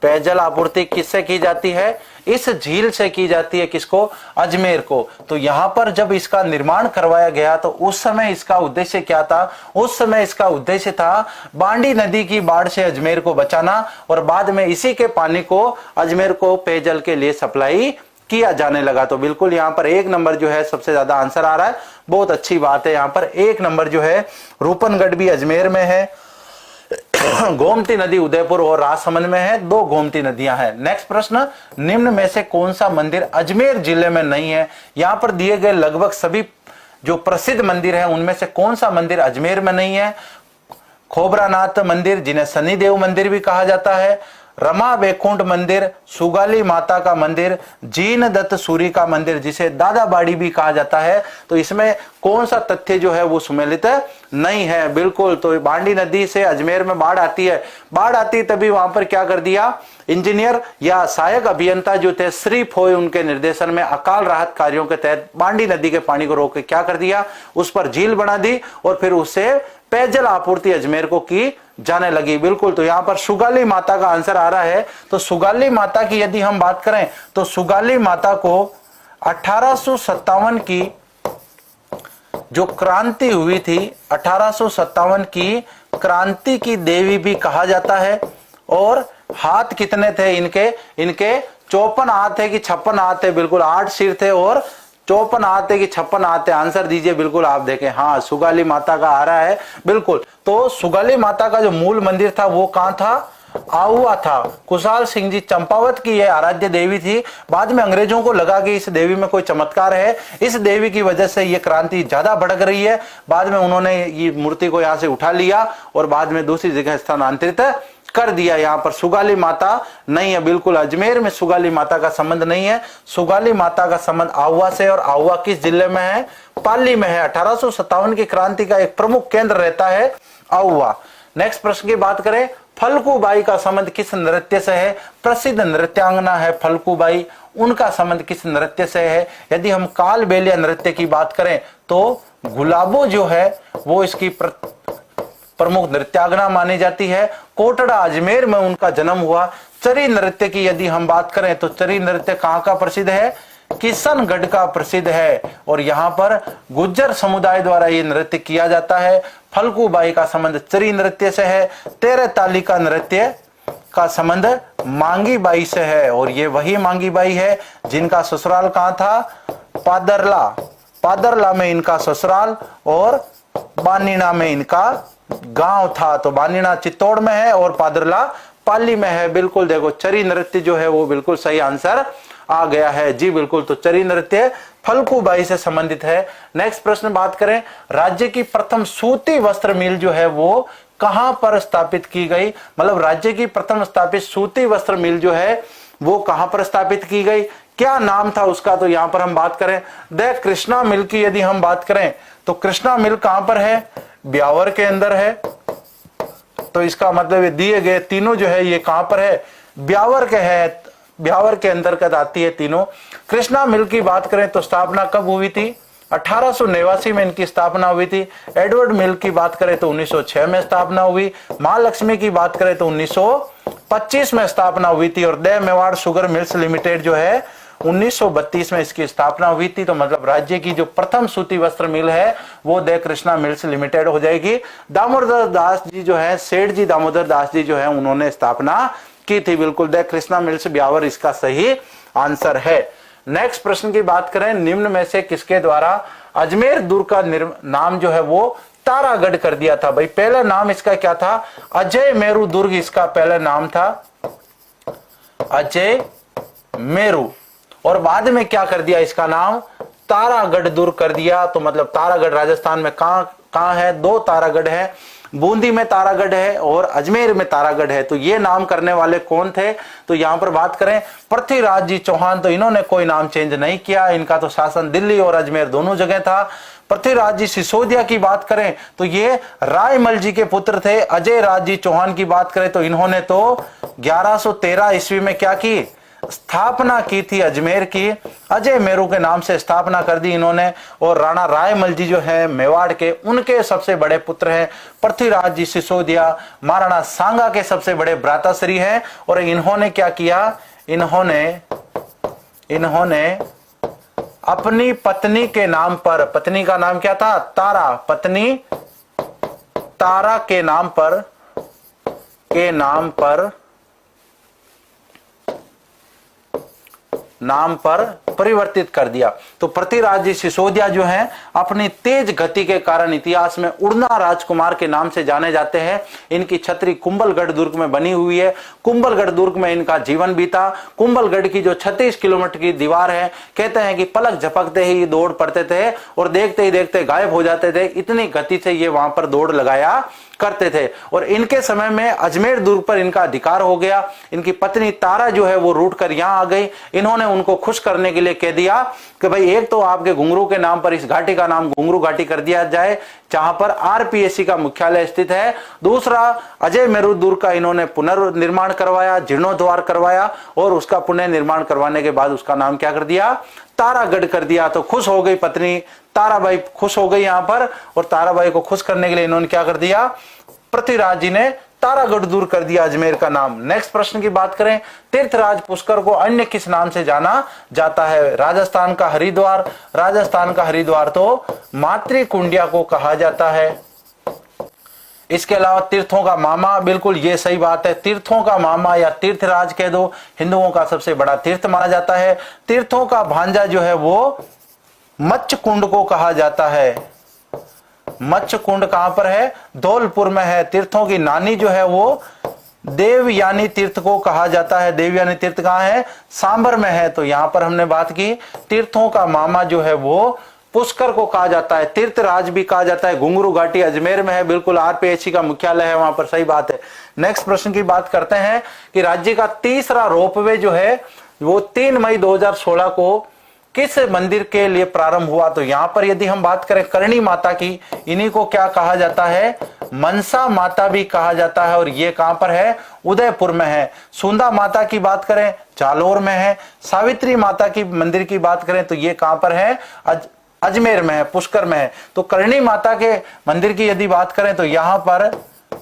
पेयजल आपूर्ति किससे की जाती है? इस झील से की जाती है। किसको? अजमेर को। तो यहां पर जब इसका निर्माण करवाया गया तो उस समय इसका उद्देश्य क्या था? उस समय इसका उद्देश्य था बांडी नदी की बाढ़ से अजमेर को बचाना और बाद में इसी के पानी को अजमेर को पेयजल के लिए सप्लाई किया जाने लगा। तो बिल्कुल यहां पर 1 नंबर जो है सबसे ज्यादा आंसर आ रहा है। बहुत अच्छी बात है। यहां पर 1 नंबर जो है रूपनगढ़ भी अजमेर में है, गोमती नदी उदयपुर और राजसमंद में है। 2 गोमती नदियां हैं। नेक्स्ट प्रश्न, निम्न में से कौन सा मंदिर अजमेर जिले में नहीं है? यहां पर दिए गए लगभग सभी जो प्रसिद्ध मंदिर है उनमें से कौन सा मंदिर अजमेर में नहीं है? खोबरानाथ मंदिर, जिन्हें शनिदेव मंदिर भी कहा जाता है, रमा वैकुंठ मंदिर, सुगाली माता का मंदिर, जीन दत्त सूरी का मंदिर जिसे दादा बाड़ी भी कहा जाता है। तो इसमें कौन सा तथ्य जो है वो सुमेलित नहीं है? बिल्कुल। तो बांडी नदी से अजमेर में बाढ़ आती है, बाढ़ आती तभी वहां पर क्या कर दिया? इंजीनियर या सहायक अभियंता जो थे श्री फोय, उनके निर्देशन में अकाल राहत कार्यों के तहत बांडी नदी के पानी को रोक के क्या कर दिया? उस पर झील बना दी और फिर उससे पेयजल आपूर्ति अजमेर को की जाने लगी। बिल्कुल। तो यहां पर सुगाली माता का आंसर आ रहा है। तो सुगाली माता की यदि हम बात करें तो सुगाली माता को 1857 की जो क्रांति हुई थी, 1857 की क्रांति की देवी भी कहा जाता है। और हाथ कितने थे इनके? 54 हाथ थे कि 56 हाथ थे? बिल्कुल 8 सिर थे और 54 हाथ है कि 56 हाथ है? आंसर दीजिए। बिल्कुल आप देखें, हाँ सुगाली माता का आ रहा है। बिल्कुल। तो सुगाली माता का जो मूल मंदिर था वो कहां था? आहुआ था। कुशाल सिंह जी चंपावत की यह आराध्य देवी थी। बाद में अंग्रेजों को लगा कि इस देवी में कोई चमत्कार है, इस देवी की वजह से ये क्रांति ज्यादा भड़क रही है। बाद में उन्होंने ये मूर्ति को यहां से उठा लिया और बाद में दूसरी जगह स्थानांतरित कर दिया। यहां पर सुगाली माता नहीं है। बिल्कुल अजमेर में सुगाली माता का संबंध नहीं है। सुगाली माता का संबंध आहुआ से, और आहुआ किस जिले में है? पाली में है। 1857 की क्रांति का एक प्रमुख केंद्र रहता है आहुआ। नेक्स्ट प्रश्न की बात करें, फल्गुबाई का संबंध किस नृत्य से है? प्रसिद्ध नृत्यांगना है फल्गुबाई, उनका संबंध किस नृत्य से है? यदि हम कालबेलिया नृत्य की बात करें तो गुलाबो जो है वो इसकी प्रमुख नृत्यांगना मानी जाती है। कोटड़ा अजमेर में उनका जन्म हुआ। चरी नृत्य की यदि हम बात करें तो चरी नृत्य कहां का प्रसिद्ध है? किशनगढ़ का प्रसिद्ध है और यहां पर गुज्जर समुदाय द्वारा ये नृत्य किया जाता है। फल्गुबाई का संबंध चरी नृत्य से है। तेरह ताली का नृत्य का संबंध मांगी बाई से है और ये वही मांगी बाई है जिनका ससुराल कहां था? पादरला। पादरला में इनका ससुराल और बानीना में इनका गांव था। तो बानीना चित्तौड़ में है और पादरला पाली में है। बिल्कुल देखो चरी नृत्य जो है वो बिल्कुल सही आंसर आ गया है जी। बिल्कुल। तो चरी नृत्य फल्गुबाई से संबंधित है। नेक्स्ट प्रश्न बात करें, राज्य की प्रथम सूती वस्त्र मिल जो है वो कहां पर स्थापित की गई? मतलब राज्य की प्रथम स्थापित सूती वस्त्र मिल जो है वो कहां पर स्थापित की गई? क्या नाम था उसका? तो यहां पर हम बात करें द कृष्णा मिल की यदि हम बात करें तो कृष्णा मिल कहां पर है? ब्यावर के अंदर है। तो इसका मतलब ये दिए गए तीनों जो है ये कहां पर है? ब्यावर के है, ब्यावर के अंतर्गत आती है तीनों। कृष्णा मिल की बात करें तो स्थापना कब हुई थी? 1889 में इनकी स्थापना हुई थी। एडवर्ड मिल की बात करें तो 1906 में स्थापना हुई। महालक्ष्मी की बात करें तो 1925 में स्थापना हुई थी और the Mewar sugar mills limited जो है 1932 में इसकी स्थापना हुई थी। तो मतलब राज्य की जो प्रथम सूती वस्त्र मिल है वो द कृष्णा मिल्स लिमिटेड हो जाएगी। दामोदर दास जी जो है, सेठ जी दामोदर दास जी जो है उन्होंने स्थापना की थी। बिल्कुल द कृष्णा मिल्स ब्यावर इसका सही आंसर है। नेक्स्ट प्रश्न की बात करें, निम्न में से किसके द्वारा अजमेर दुर्ग का नाम जो है वो तारागढ़ कर दिया था? भाई पहला नाम इसका क्या था? अजय मेरू दुर्ग इसका पहला नाम था, अजय मेरू। और बाद में क्या कर दिया? इसका नाम तारागढ़ दुर्ग कर दिया। तो मतलब तारागढ़ राजस्थान में कहां है? 2 तारागढ़ है, बूंदी में तारागढ़ है और अजमेर में तारागढ़ है। तो ये नाम करने वाले कौन थे? तो यहां पर बात करें पृथ्वीराज जी चौहान, तो इन्होंने कोई नाम चेंज नहीं किया। इनका तो शासन दिल्ली और अजमेर दोनों जगह था। पृथ्वीराज जी सिसोदिया की बात करें तो ये रायमल जी के पुत्र थे। अजय राज जी चौहान की बात करें तो इन्होंने तो 1113 ईस्वी में क्या की? स्थापना की थी अजमेर की, अजय मेरू के नाम से स्थापना कर दी इन्होंने। और राणा रायमल जी जो है मेवाड़ के, उनके सबसे बड़े पुत्र हैं। पृथ्वीराज जी सिसोदिया महाराणा सांगा के सबसे बड़े भ्राताश्री हैं। और इन्होंने क्या किया, इन्होंने अपनी पत्नी के नाम पर, पत्नी का नाम क्या था, तारा, पत्नी तारा के नाम पर परिवर्तित कर दिया। तो पृथ्वीराज जी सिसोदिया जो हैं अपनी तेज गति के कारण इतिहास में उड़ना राजकुमार के नाम से जाने जाते हैं। इनकी छतरी कुंभलगढ़ दुर्ग में बनी हुई है। कुंभलगढ़ दुर्ग में इनका जीवन बीता। कुंभलगढ़ की जो 36 किलोमीटर की दीवार है, कहते हैं कि पलक झपकते ही दौड़ पड़ते थे और देखते ही देखते गायब हो जाते थे, इतनी गति से ये वहां पर दौड़ लगाया करते थे। और इनके समय में अजमेर दुर्ग पर इनका अधिकार हो गया। इनकी पत्नी तारा जो है वो रूट कर यहां आ गई। इन्होंने उनको खुश करने के लिए कह दिया कि भाई एक तो आपके घुंघरू के नाम पर इस घाटी का नाम घुंघरू घाटी कर दिया जाए, जहां पर आरपीएससी का मुख्यालय स्थित है। दूसरा, अजय मेरू दुर्ग का इन्होंने पुनर्निर्माण करवाया, जीर्णोद्वार करवाया और उसका पुनर्निर्माण करवाने के बाद उसका नाम क्या कर दिया, तारागढ़ कर दिया। तो खुश हो गई पत्नी ताराबाई, खुश हो गई यहां पर। और ताराबाई को खुश करने के लिए इन्होंने क्या कर दिया, पृथ्वीराज जी ने तारागढ़ दूर कर दिया अजमेर का नाम। नेक्स्ट प्रश्न की बात करें, तीर्थराज पुष्कर को अन्य किस नाम से जाना जाता है। राजस्थान का हरिद्वार, राजस्थान का हरिद्वार तो मातृकुंडिया को कहा जाता है। इसके अलावा तीर्थों का मामा, बिल्कुल ये सही बात है, तीर्थों का मामा या तीर्थराज कह दो, हिंदुओं का सबसे बड़ा तीर्थ माना जाता है। तीर्थों का भांजा जो है वो मच्छ कुंड को कहा जाता है। मच्छ कुंड कहां पर है, धौलपुर में है। तीर्थों की नानी जो है वो देवयानी तीर्थ को कहा जाता है। देवयानी तीर्थ कहां है, सांबर में है। तो यहां पर हमने बात की, तीर्थों का मामा जो है वो पुष्कर को कहा जाता है। तीर्थराज भी कहा जाता है। घुंघरू घाटी अजमेर में है, बिल्कुल आरपीएससी का मुख्यालय है वहां पर, सही बात है। नेक्स्ट प्रश्न की बात करते हैं कि राज्य का तीसरा रोपवे जो है वो 3 मई 2016 को किस मंदिर के लिए प्रारंभ हुआ। तो यहां पर यदि हम बात करें करणी माता की, इन्हीं को क्या कहा जाता है, मनसा माता भी कहा जाता है। और ये कहां पर है, उदयपुर में है। सुंदा माता की बात करें जालोर में है। सावित्री माता की मंदिर की बात करें तो ये कहां पर है, अजमेर में है, पुष्कर में है। तो करणी माता के मंदिर की यदि बात करें तो यहां पर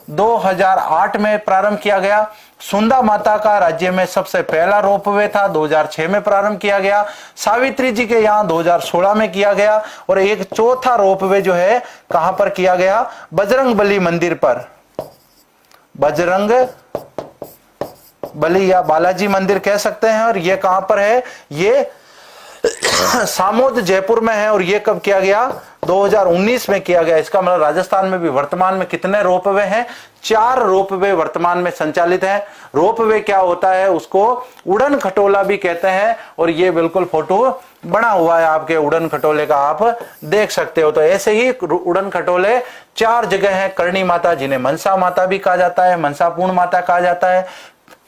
2008 में प्रारंभ किया गया। सुंदा माता का राज्य में सबसे पहला रोपवे था, 2006 में प्रारंभ किया गया। सावित्री जी के यहाँ 2016 में किया गया। और एक चौथा रोपवे जो है कहां पर किया गया, बजरंगबली मंदिर पर, बजरंग बली या बालाजी मंदिर कह सकते हैं। और ये कहां पर है, ये सामोद जयपुर में है। और ये कब किया गया, 2019 में किया गया। इसका मतलब राजस्थान में भी वर्तमान में कितने रोपवे हैं, 4 रोपवे वर्तमान में संचालित हैं। रोपवे क्या होता है, उसको उड़न खटोला भी कहते हैं। और ये बिल्कुल फोटो बना हुआ है आपके उड़न खटोले का, आप देख सकते हो। तो ऐसे ही उड़न खटोले 4 जगह हैं। करणी माता जिन्हें मनसा माता भी कहा जाता है, मनसा पूर्ण माता कहा जाता है।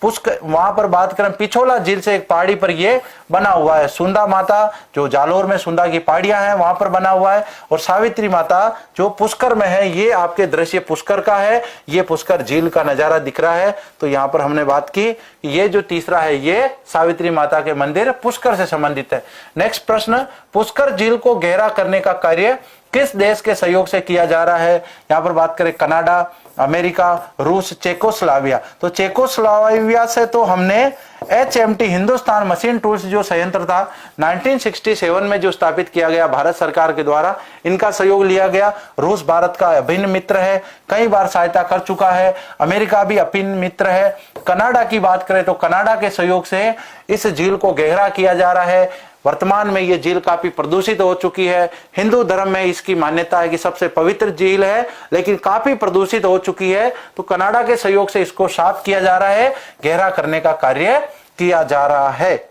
पुष्कर, वहां पर बात करें पिछोला झील से एक पहाड़ी पर ये बना हुआ है। सुंदा माता जो जालोर में सुंदा की पहाड़ियां हैं वहां पर बना हुआ है। और सावित्री माता जो पुष्कर में है, ये आपके दृश्य पुष्कर का है। ये पुष्कर झील का नजारा दिख रहा है। तो यहां पर हमने बात की, ये जो तीसरा है ये सावित्री माता के मंदिर पुष्कर से संबंधित है। नेक्स्ट प्रश्न, पुष्कर झील को गहरा करने का कार्य किस देश के सहयोग से किया जा रहा है। यहां पर बात करें कनाडा, अमेरिका, रूस, चेकोस्लोवाकिया। तो चेकोस्लोवाकिया से तो हमने HMT हिंदुस्तान मशीन टूल्स जो संयंत्र था 1967 में जो स्थापित किया गया भारत सरकार के द्वारा, इनका सहयोग लिया गया। रूस भारत का अभिन्न मित्र है, कई बार सहायता कर चुका है। अमेरिका भी अभिन्न मित्र है। कनाडा की बात करें तो कनाडा के सहयोग से इस झील को गहरा किया जा रहा है। वर्तमान में ये झील काफी प्रदूषित हो चुकी है। हिंदू धर्म में इसकी मान्यता है कि सबसे पवित्र झील है, लेकिन काफी प्रदूषित हो चुकी है। तो कनाडा के सहयोग से इसको साफ किया जा रहा है, गहरा करने का कार्य किया जा रहा है।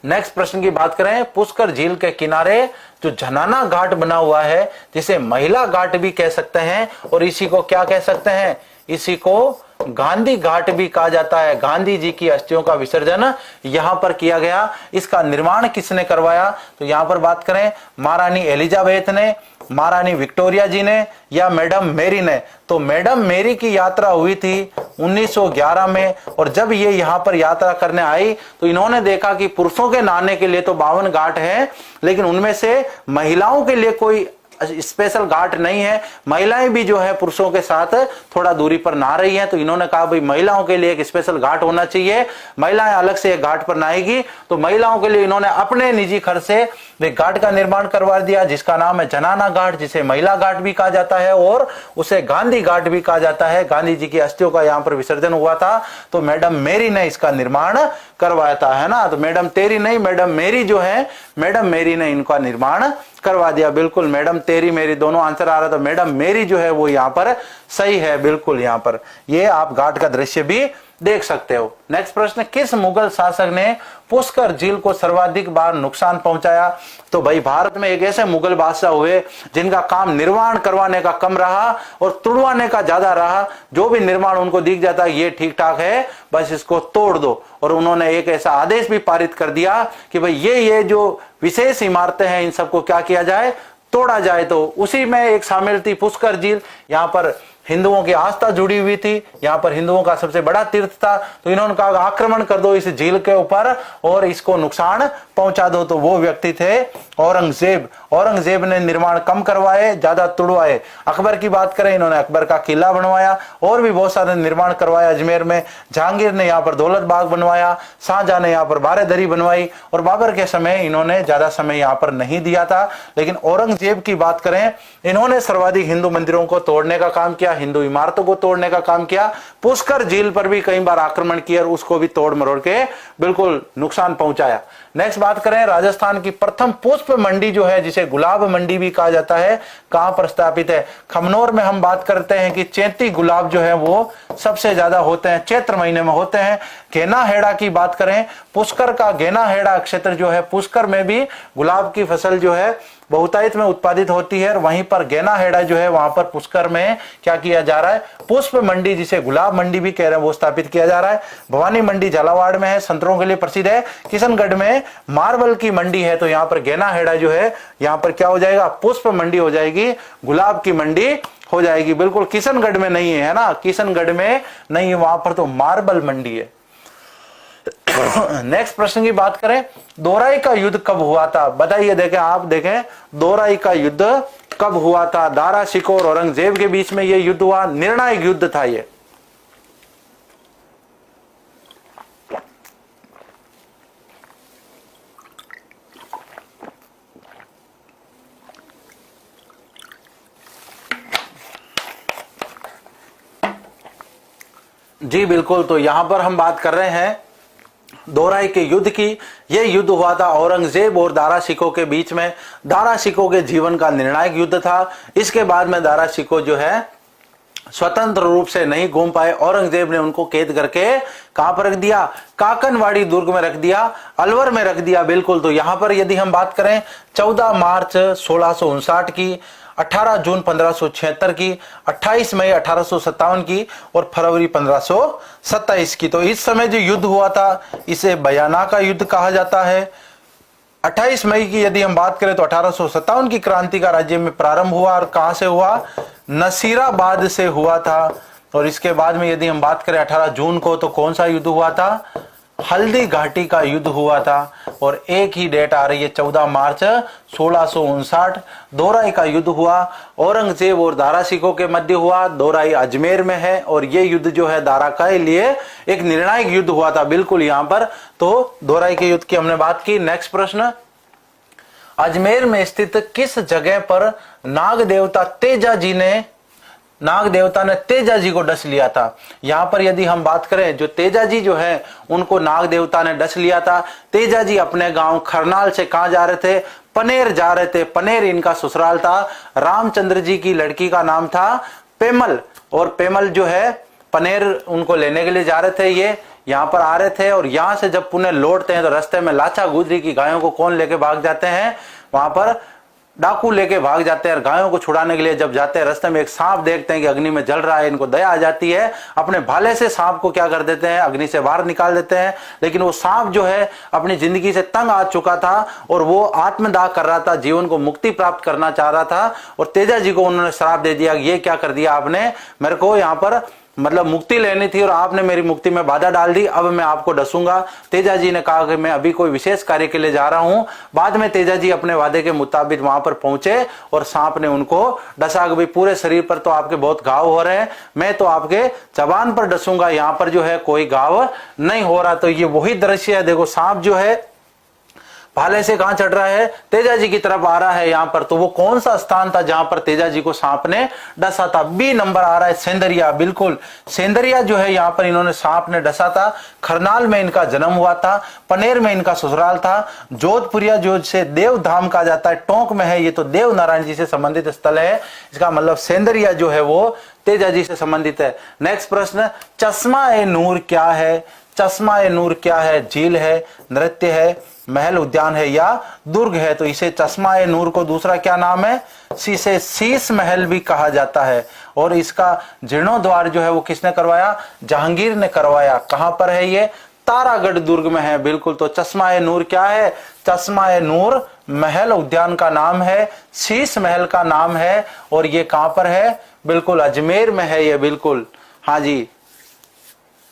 नेक्स्ट प्रश्न की बात करें, पुष्कर झील के किनारे जो झनाना घाट बना हुआ है, जिसे महिला घाट भी कह सकते हैं, और इसी को क्या कह सकते हैं, इसी को गांधी घाट भी कहा जाता है। गांधी जी की अस्थियों का विसर्जन यहां पर किया गया। इसका निर्माण किसने करवाया? तो यहां पर बात करें महारानी एलिजाबेथ ने, महारानी विक्टोरिया जी ने, या मैडम मेरी ने। तो मैडम मेरी की यात्रा हुई थी 1911 में, और जब ये यहाँ पर यात्रा करने आई तो इन्होंने देखा कि पुरुषों के नहाने के लिए तो 52 घाट हैं, लेकिन उनमें से महिलाओं के लिए कोई स्पेशल घाट नहीं है। महिलाएं भी जो है पुरुषों के साथ थोड़ा दूरी पर नहा रही हैं, तो इन्होंने कहा भाई महिलाओं के लिए एक स्पेशल घाट होना चाहिए, महिलाएं अलग से एक घाट पर नहाएगी। तो महिलाओं के लिए इन्होंने अपने निजी खर्च से एक घाट का निर्माण करवा दिया, जिसका नाम है जनाना घाट, जिसे महिला घाट भी कहा जाता है और उसे गांधी घाट भी कहा जाता है। गांधी जी की अस्थियों का यहाँ पर विसर्जन हुआ था, तो मैडम मेरी ने इसका निर्माण करवाया था, है ना। तो मैडम तेरी नहीं, मैडम मेरी जो है, मैडम मेरी ने इनका निर्माण करवा दिया। बिल्कुल मैडम तेरी मेरी दोनों आंसर आ रहा था, मैडम मेरी जो है वो यहाँ पर सही है। बिल्कुल यहाँ पर ये आप घाट का दृश्य भी देख सकते हो। नेक्स्ट प्रश्न, किस मुगल शासक ने पुष्कर झील को सर्वाधिक बार नुकसान पहुंचाया? तो भाई भारत में एक ऐसे मुगल बादशाह हुए जिनका काम निर्माण करवाने का कम रहा और तुड़वाने का ज्यादा रहा। जो भी निर्माण उनको दिख जाता है ये ठीक ठाक है, बस इसको तोड़ दो, और उन्होंने एक ऐसा आदेश भी पारित कर दिया कि भाई ये जो विशेष इमारतें हैं इन सबको क्या किया जाए, तोड़ा जाए। तो उसी में एक शामिल थी पुष्कर झील। यहाँ पर हिंदुओं की आस्था जुड़ी हुई थी, यहाँ पर हिंदुओं का सबसे बड़ा तीर्थ था, तो इन्होंने कहा आक्रमण कर दो इस झील के ऊपर और इसको नुकसान पहुंचा दो। तो वो व्यक्ति थे औरंगजेब। औरंगजेब ने निर्माण कम करवाए, ज्यादा तुड़वाए। अकबर की बात करें, इन्होंने अकबर का किला बनवाया और भी बहुत सारे निर्माण करवाया अजमेर में। जहांगीर ने यहाँ पर दौलत बाग बनवाया, शाहजहां ने यहाँ पर बारेदरी बनवाई, और बाबर के समय इन्होंने ज्यादा समय यहाँ पर नहीं दिया था। लेकिन औरंगजेब की बात करें, इन्होंने सर्वाधिक हिंदू मंदिरों को तोड़ने का काम किया, हिंदू इमारतों को तोड़ने का काम किया। पुष्कर झील पर भी कई बार आक्रमण किया और उसको भी तोड़ मरोड़ के बिल्कुल नुकसान पहुंचाया। नेक्स्ट बात करें, राजस्थान की प्रथम पुष्प मंडी जो है, जिसे गुलाब मंडी भी कहा जाता है, कहां पर स्थापित है? खमनोर में हम बात करते हैं कि चैती गुलाब जो है वो सबसे ज्यादा होते हैं, चैत्र महीने में होते हैं। गेनाहेड़ा की बात करें, पुष्कर का गेनाहेड़ा क्षेत्र जो है, पुष्कर में भी गुलाब की फसल जो है बहुतायत में उत्पादित होती है, और वहीं पर गेनाहेड़ा जो है वहां पर पुष्कर में क्या किया जा रहा है, पुष्प मंडी जिसे गुलाब मंडी भी कह रहे हैं वो स्थापित किया जा रहा है। भवानी मंडी झालावाड़ में है, संतरों के लिए प्रसिद्ध है। किशनगढ़ में मार्बल की मंडी है, तो यहाँ पर गेनाहेड़ा जो है यहाँ पर क्या हो जाएगा, पुष्प मंडी हो जाएगी, गुलाब की मंडी हो जाएगी। बिल्कुल किशनगढ़ में नहीं है ना, किशनगढ़ में नहीं है, वहां पर तो मार्बल मंडी है। नेक्स्ट प्रश्न की बात करें, दोराई का युद्ध कब हुआ था? बताइए, देखें आप, देखें दोराई का युद्ध कब हुआ था? दारा शिकोह और औरंगजेब के बीच में यह युद्ध हुआ, निर्णायक युद्ध था ये। जी बिल्कुल, तो यहां पर हम बात कर रहे हैं दोराई के युद्ध की। यह युद्ध हुआ था औरंगजेब और दारा शिकोह के बीच में। दारा शिकोह के जीवन का निर्णायक युद्ध था। इसके बाद में दारा शिकोह जो है स्वतंत्र रूप से नहीं घूम पाए। औरंगजेब ने उनको कैद करके कहां पर रख दिया, काकनवाड़ी दुर्ग में रख दिया, अलवर में रख दिया। बिल्कुल, तो यहां पर यदि हम बात करें 14 मार्च 1659 की, 18 जून 1576 की, 28 मई 1857 की और फरवरी 1527 की। तो इस समय जो युद्ध हुआ था इसे बयाना का युद्ध कहा जाता है। 28 मई की यदि हम बात करें तो 1857 की क्रांति का राज्य में प्रारंभ हुआ, और कहां से हुआ, नसीराबाद से हुआ था। और इसके बाद में यदि हम बात करें 18 जून को, तो कौन सा युद्ध हुआ था, हल्दी घाटी का युद्ध हुआ था। और एक ही डेट आ रही है 14 मार्च 1659, दोराई का युद्ध हुआ। औरंगजेब और दारा शिकोह के मध्य हुआ, दोराई अजमेर में है, और ये युद्ध जो है दारा के लिए एक निर्णायक युद्ध हुआ था। बिल्कुल यहाँ पर तो दोराई के युद्ध की हमने बात की। नेक्स्ट प्रश्न, अजमेर में स्थित किस जगह पर नाग देवता तेजा जी को डस लिया था? यहां पर यदि हम बात करें, जो तेजा जी जो है उनको नाग देवता ने डस लिया था। तेजा जी अपने गांव खरनाल से कहां जा रहे थे, पनेर जा रहे थे। पनेर इनका ससुराल था। रामचंद्र जी की लड़की का नाम था पेमल, और पेमल जो है पनेर उनको लेने के लिए जा रहे थे। ये यहाँ पर आ रहे थे, और यहां से जब पुणे लौटते हैं तो रास्ते में लाचा गुजरी की गायों को कौन लेके भाग जाते हैं, वहां पर डाकू लेके भाग जाते हैं और गायों को छुड़ाने के लिए जब जाते हैं, रास्ते में एक सांप देखते हैं कि अग्नि में जल रहा है, इनको दया आ जाती है, अपने भाले से सांप को क्या कर देते हैं, अग्नि से बाहर निकाल देते हैं। लेकिन वो सांप जो है अपनी जिंदगी से तंग आ चुका था और वो आत्मदाह कर रहा था, जीवन को मुक्ति प्राप्त करना चाह रहा था, और तेजा जी को उन्होंने श्राप दे दिया, ये क्या कर दिया आपने, मेरे को यहाँ पर मतलब मुक्ति लेनी थी और आपने मेरी मुक्ति में बाधा डाल दी, अब मैं आपको डसूंगा। तेजा जी ने कहा कि मैं अभी कोई विशेष कार्य के लिए जा रहा हूं। बाद में तेजा जी अपने वादे के मुताबिक वहां पर पहुंचे और सांप ने उनको डसा कि भाई पूरे शरीर पर तो आपके बहुत घाव हो रहे हैं, मैं तो आपके जबान पर डसूंगा, यहां पर जो है कोई घाव नहीं हो रहा। तो ये वही दृश्य है, देखो सांप जो है भाले से कहां चढ़ रहा है, तेजा जी की तरफ आ रहा है यहां पर। तो वो कौन सा स्थान था जहां पर तेजा जी को सांप ने डसा था, बी नंबर आ रहा है, सेंदरिया। बिल्कुल सेंदरिया जो है यहां पर इन्होंने सांप ने डसा था। खरनाल में इनका जन्म हुआ था, पनेर में इनका ससुराल था, जोधपुरिया जो से देव धाम कहा जाता है, टोंक में है, ये तो देव नारायण जी से संबंधित स्थल है, इसका मतलब सेंदरिया जो है वो तेजा जी से संबंधित है। नेक्स्ट प्रश्न, चश्मा ए नूर क्या है, चश्मा ए नूर क्या है, झील है, नृत्य है, महल उद्यान है या दुर्ग है। तो इसे चश्मा ए नूर को दूसरा क्या नाम है, इसे शीश महल भी कहा जाता है। और इसका जीर्णोद्वार जो है वो किसने करवाया, जहांगीर ने करवाया। कहां पर है ये, तारागढ़ दुर्ग में है। बिल्कुल, तो चश्मा ए नूर क्या है, चश्मा ए नूर महल उद्यान का नाम है, शीश महल का नाम है, और ये कहां पर है, बिल्कुल अजमेर में है ये। बिल्कुल हाँ जी,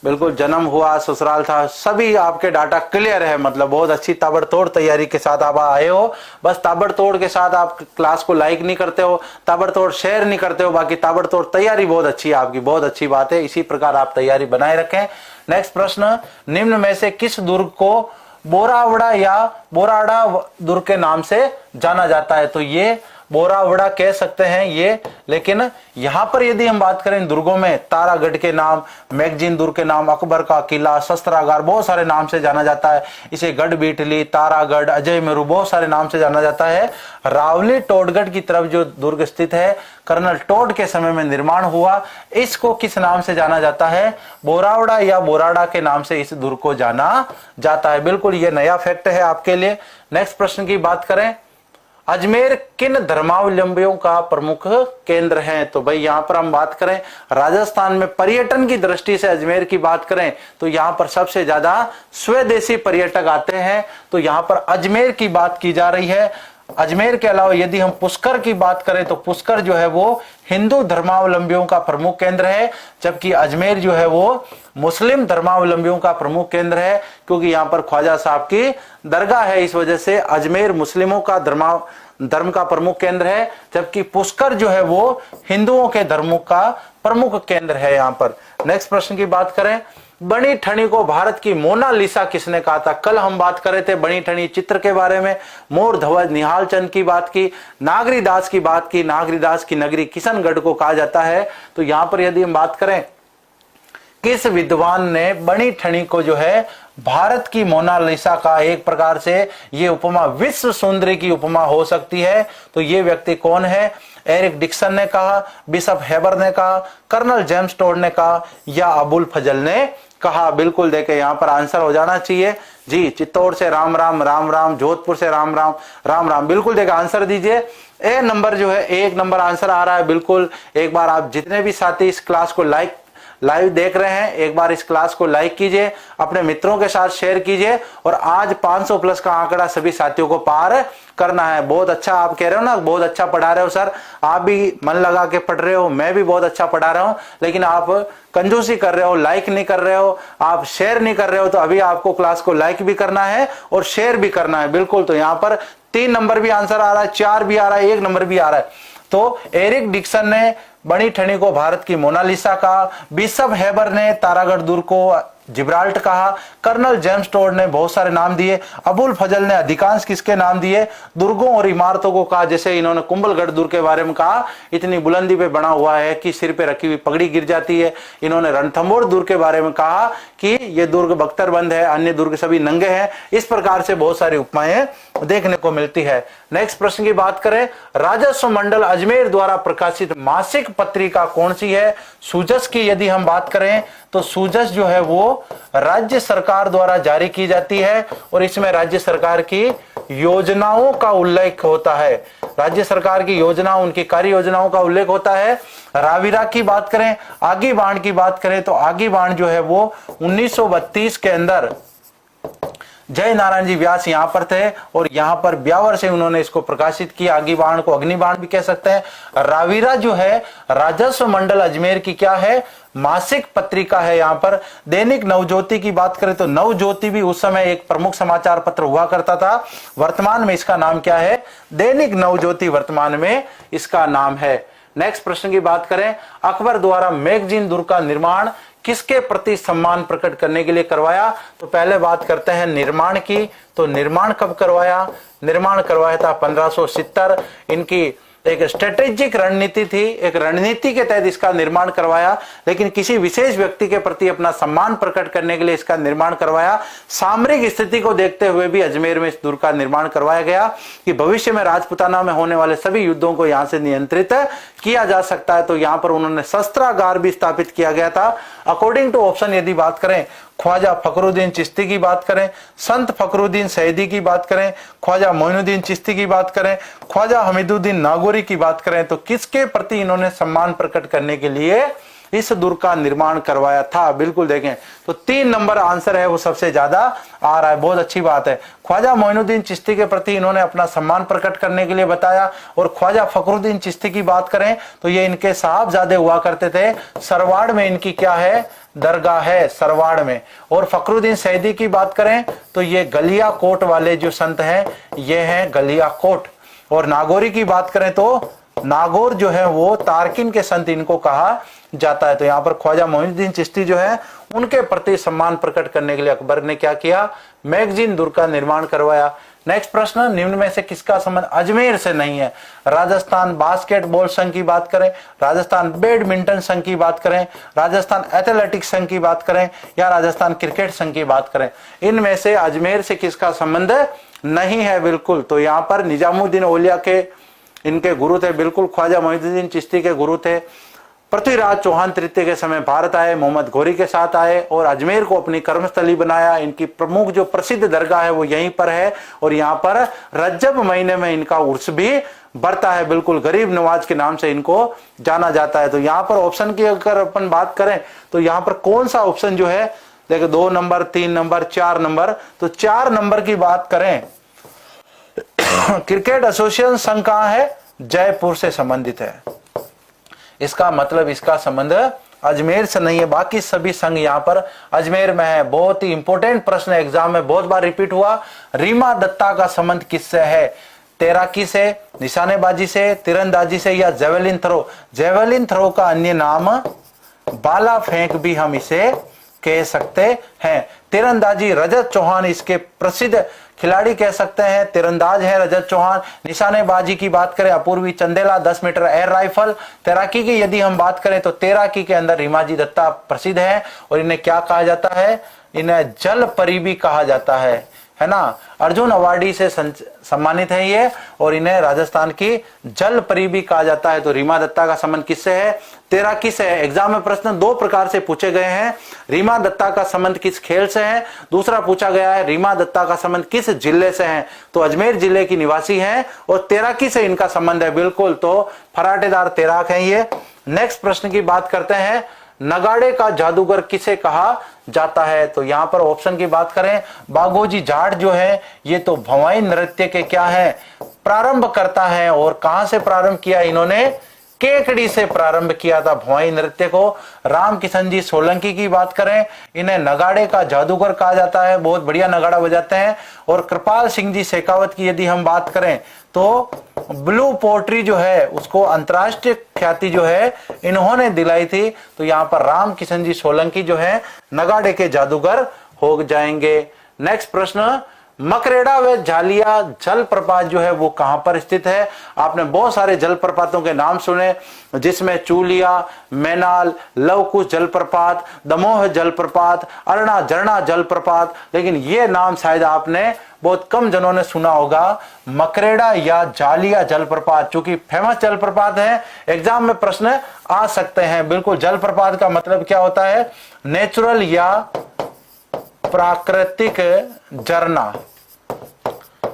बिल्कुल जन्म हुआ, ससुराल था, सभी आपके डाटा क्लियर है। मतलब बहुत अच्छी ताबड़तोड़ तैयारी के साथ आप आए हो। बस ताबड़तोड़ के साथ आप क्लास को लाइक नहीं करते हो, ताबड़तोड़ शेयर नहीं करते हो, बाकी ताबड़तोड़ तैयारी बहुत अच्छी है आपकी, बहुत अच्छी बात है। इसी प्रकार आप तैयारी बनाए रखें। नेक्स्ट प्रश्न, निम्न में से किस दुर्ग को बोरावड़ा या बोराड़ा दुर्ग के नाम से जाना जाता है। तो ये बोरावड़ा कह सकते हैं ये, लेकिन यहां पर यदि हम बात करें दुर्गों में, तारागढ़ के नाम, मैगजीन दुर्ग के नाम, अकबर का किला, शस्त्रागार, बहुत सारे नाम से जाना जाता है। इसे गढ़ बीटली, तारागढ़, अजय मेरू, बहुत सारे नाम से जाना जाता है। रावली टोडगढ़ की तरफ जो दुर्ग स्थित है, कर्नल टोड के समय में निर्माण हुआ, इसको किस नाम से जाना जाता है, बोरावड़ा या बोराड़ा के नाम से इस दुर्ग को जाना जाता है। बिल्कुल ये नया फैक्ट है आपके लिए। नेक्स्ट प्रश्न की बात करें, अजमेर किन धर्मावलंबियों का प्रमुख केंद्र है। तो भाई यहां पर हम बात करें राजस्थान में पर्यटन की दृष्टि से अजमेर की बात करें तो यहां पर सबसे ज्यादा स्वदेशी पर्यटक आते हैं। तो यहां पर अजमेर की बात की जा रही है। अजमेर के अलावा यदि हम पुष्कर की बात करें तो पुष्कर जो है वो हिंदू धर्मावलंबियों का प्रमुख केंद्र है, जबकि अजमेर जो है वो मुस्लिम धर्मावलंबियों का प्रमुख केंद्र है, क्योंकि यहाँ पर ख्वाजा साहब की दरगाह है, इस वजह से अजमेर मुस्लिमों का धर्म का प्रमुख केंद्र है, जबकि पुष्कर जो है वो हिंदुओं के धर्मों का प्रमुख केंद्र है यहाँ पर। नेक्स्ट प्रश्न की बात करें, बनी ठनी को भारत की मोनालिसा किसने कहा था। कल हम बात कर रहे थे बनी ठनी चित्र के बारे में, मोर ध्वज निहाल चंद की बात की, नागरीदास की बात की, नागरीदास की नगरी किशनगढ़ को कहा जाता है। तो यहां पर यदि हम बात करें किस विद्वान ने बनी ठनी को जो है भारत की मोनालिसा का, एक प्रकार से ये उपमा विश्व सुंदरी की उपमा हो सकती है, तो ये व्यक्ति कौन है। एरिक डिक्सन ने कहा, बिशप हेबर ने कहा, कर्नल जेम्स टोड ने कहा या अबुल फजल ने कहा। बिल्कुल देखे यहाँ पर आंसर हो जाना चाहिए जी, चित्तौड़ से राम राम, राम राम, जोधपुर से राम राम, राम राम। बिल्कुल देखा, आंसर दीजिए। ए नंबर जो है, एक नंबर आंसर आ रहा है। बिल्कुल एक बार आप जितने भी साथी इस क्लास को लाइव देख रहे हैं, एक बार इस क्लास को लाइक कीजिए, अपने मित्रों के साथ शेयर कीजिए, और आज 500 प्लस का आंकड़ा सभी साथियों को पार करना है। बहुत अच्छा आप कह रहे हो ना, बहुत अच्छा पढ़ा रहे हो सर, आप भी मन लगा के पढ़ रहे हो, मैं भी बहुत अच्छा पढ़ा रहा हूं, लेकिन आप कंजूसी कर रहे हो, लाइक नहीं कर रहे हो, आप शेयर नहीं कर रहे हो। तो अभी आपको क्लास को लाइक भी करना है और शेयर भी करना है। बिल्कुल, तो यहाँ पर 3 नंबर भी आंसर आ रहा है, 4 भी आ रहा है, 1 नंबर भी आ रहा है। तो एरिक डिक्सन ने बनी ठनी को भारत की मोनालिसा कहा, बिशप हेबर ने तारागढ़ दुर्ग को जिब्राल्ट कहा, कर्नल जेम्स टोड ने बहुत सारे नाम दिए, अबुल फजल ने अधिकांश किसके नाम दिए, दुर्गों और इमारतों को कहा। जैसे इन्होंने कुंभलगढ़ दुर्ग के बारे में कहा, इतनी बुलंदी पे बना हुआ है कि सिर पे रखी हुई पगड़ी गिर जाती है। इन्होंने रणथंभौर दुर्ग के बारे में कहा कि ये दुर्ग बख्तरबंद है, अन्य दुर्ग सभी नंगे हैं। इस प्रकार से बहुत सारी उपमाएं देखने को मिलती है। नेक्स्ट प्रश्न की बात करें, राजस्व मंडल अजमेर द्वारा प्रकाशित मासिक पत्रिका कौन सी है। सूजस की यदि हम बात करें तो सूजश जो है वो राज्य सरकार द्वारा जारी की जाती है और इसमें राज्य सरकार की योजनाओं का उल्लेख होता है। राज्य सरकार की योजना, उनकी कार्य योजनाओं का उल्लेख होता है। राविरा की बात करें, आगी बाण की बात करें तो आगी बाण जो है वो 1932 के अंदर जय नारायण जी व्यास यहां पर थे और यहां पर ब्यावर से उन्होंने इसको प्रकाशित किया। आगी बाण को अग्निबाण भी कह सकते हैं। राविरा जो है राजस्व मंडल अजमेर की क्या है, मासिक पत्रिका है। यहां पर दैनिक नवज्योति की बात करें तो नवज्योति भी उस समय एक प्रमुख समाचार पत्र हुआ करता था। वर्तमान में इसका नाम क्या है, दैनिक नवज्योति वर्तमान में इसका नाम है। नेक्स्ट प्रश्न की बात करें, अकबर द्वारा मैगजीन दुर्ग का निर्माण किसके प्रति सम्मान प्रकट करने के लिए करवाया? तो पहले बात करते हैं निर्माण की। तो निर्माण कब करवाया? निर्माण करवाया था 1570। इनकी एक स्ट्रेटेजिक रणनीति थी, एक रणनीति के तहत इसका निर्माण करवाया, लेकिन किसी विशेष व्यक्ति के प्रति अपना सम्मान प्रकट करने के लिए इसका निर्माण करवाया। सामरिक स्थिति को देखते हुए भी अजमेर में इस दुर्ग का निर्माण करवाया गया कि भविष्य में राजपुताना में होने वाले सभी युद्धों को यहां से नियंत्रित किया जा सकता है। तो यहां पर उन्होंने शस्त्रागार भी स्थापित किया गया था। अकॉर्डिंग टू ऑप्शन यदि बात करें, ख्वाजा फखरुद्दीन चिश्ती की बात करें, संत फखरुद्दीन सैदी की बात करें, ख्वाजा मोइनुद्दीन चिश्ती की बात करें, ख्वाजा हमीदुद्दीन नागौरी की बात करें, तो किसके प्रति इन्होंने सम्मान प्रकट करने के लिए इस दुर्ग का निर्माण करवाया था? बिल्कुल देखें तो 3 नंबर आंसर है वो सबसे ज्यादा आ रहा है। बहुत अच्छी बात है। ख्वाजा मोइनुद्दीन चिश्ती के प्रति इन्होंने अपना सम्मान प्रकट करने के लिए बताया। और ख्वाजा फखरुद्दीन चिश्ती की बात करें तो ये इनके साहबजादे हुआ करते थे। सरवाड़ में इनकी क्या है, दरगाह है, सरवाड़ में। और फखरुद्दीन सैदी की बात करें तो ये गलिया कोट वाले जो संत हैं ये हैं गलिया कोट। और नागौरी की बात करें तो नागौर जो है वो तारकिन के संत इनको कहा जाता है। तो यहाँ पर ख्वाजा मोइनुद्दीन चिश्ती जो है उनके प्रति सम्मान प्रकट करने के लिए अकबर ने क्या किया, मैगजीन दुर्ग का निर्माण करवाया। नेक्स्ट प्रश्न, निम्न में से किसका संबंध अजमेर से नहीं है? राजस्थान बास्केटबॉल संघ की बात करें, राजस्थान बैडमिंटन संघ की बात करें, राजस्थान एथलेटिक्स संघ की बात करें या राजस्थान क्रिकेट संघ की बात करें, इनमें से अजमेर से किसका संबंध नहीं है? बिल्कुल, तो यहाँ पर निजामुद्दीन औलिया के इनके गुरु थे, बिल्कुल ख्वाजा मोइनुद्दीन चिश्ती के गुरु थे। पृथ्वीराज चौहान तृतीय के समय भारत आए, मोहम्मद घोरी के साथ आए और अजमेर को अपनी कर्मस्थली बनाया। इनकी प्रमुख जो प्रसिद्ध दरगाह है वो यहीं पर है और यहाँ पर रज्जब महीने में इनका उर्स भी बढ़ता है। बिल्कुल गरीब नवाज के नाम से इनको जाना जाता है। तो यहाँ पर ऑप्शन की अगर अपन बात करें तो यहाँ पर कौन सा ऑप्शन जो है, देखो 2 नंबर, 3 नंबर, 4 नंबर, तो 4 नंबर की बात करें क्रिकेट एसोसिएशन संघ कहाँ है? जयपुर से संबंधित है। इसका मतलब इसका संबंध अजमेर से नहीं है। बाकी सभी संघ यहाँ पर अजमेर में है। बहुत ही इंपॉर्टेंट प्रश्न एग्जाम में बहुत बार रिपीट हुआ। रीमा दत्ता का संबंध किससे है? तैराकी से, निशानेबाजी से, तीरंदाजी से या जेवलिन थ्रो? जेवलिन थ्रो का अन्य नाम बाला फेंक भी हम इसे कह सकते हैं। तीरंदाजी रजत चौहान इसके प्रसिद्ध खिलाड़ी कह सकते हैं, तीरंदाज है रजत चौहान। निशानेबाजी की बात करें Apurvi Chandela 10 metre air rifle. तैराकी की यदि हम बात करें तो तैराकी के अंदर रीमाजी दत्ता प्रसिद्ध है और इन्हें क्या कहा जाता है? इन्हें जल परी भी कहा जाता है ना। अर्जुन अवार्डी से सम्मानित है ये और इन्हें राजस्थान की जल परी भी कहा जाता है। तो रीमा दत्ता का संबंध किससे है? तैराकी से है। एग्जाम में प्रश्न 2 प्रकार से पूछे गए हैं। रीमा दत्ता का संबंध किस खेल से है? दूसरा पूछा गया है रीमा दत्ता का संबंध किस जिले से है? तो अजमेर जिले की निवासी हैं और तैराकी से इनका संबंध है। बिल्कुल, तो फराटेदार तैराक है ये। नेक्स्ट प्रश्न की बात करते हैं, नगाड़े का जादूगर किसे कहा जाता है? तो यहां पर ऑप्शन की बात करें, बागोजी जाट जो है ये तो भवाई नृत्य के क्या है? प्रारंभ करता है। और कहां से प्रारंभ किया इन्होंने? केकड़ी से प्रारंभ किया था भवाई नृत्य को। राम किशन जी सोलंकी की बात करें, इन्हें नगाड़े का जादूगर कहा जाता है, बहुत बढ़िया नगाड़ा बजाते हैं। और कृपाल सिंह जी शेखावत की यदि हम बात करें तो ब्लू पोट्री जो है उसको अंतरराष्ट्रीय ख्याति जो है इन्होंने दिलाई थी। तो यहाँ पर राम किशन जी सोलंकी जो है नगाड़े के जादूगर हो जाएंगे। नेक्स्ट प्रश्न, मकरेड़ा व झालिया जलप्रपात जो है वो कहां पर स्थित है? आपने बहुत सारे जलप्रपातों के नाम सुने, जिसमें चूलिया, मैनाल, लवकुश जलप्रपात, दमोह जलप्रपात, अरना झरना जलप्रपात, लेकिन ये नाम शायद आपने बहुत कम जनों ने सुना होगा, मकरेड़ा या झालिया जलप्रपात, चूंकि फेमस जलप्रपात है, एग्जाम में प्रश्न आ सकते हैं। बिल्कुल, जलप्रपात का मतलब क्या होता है? नेचुरल या प्राकृतिक झरना,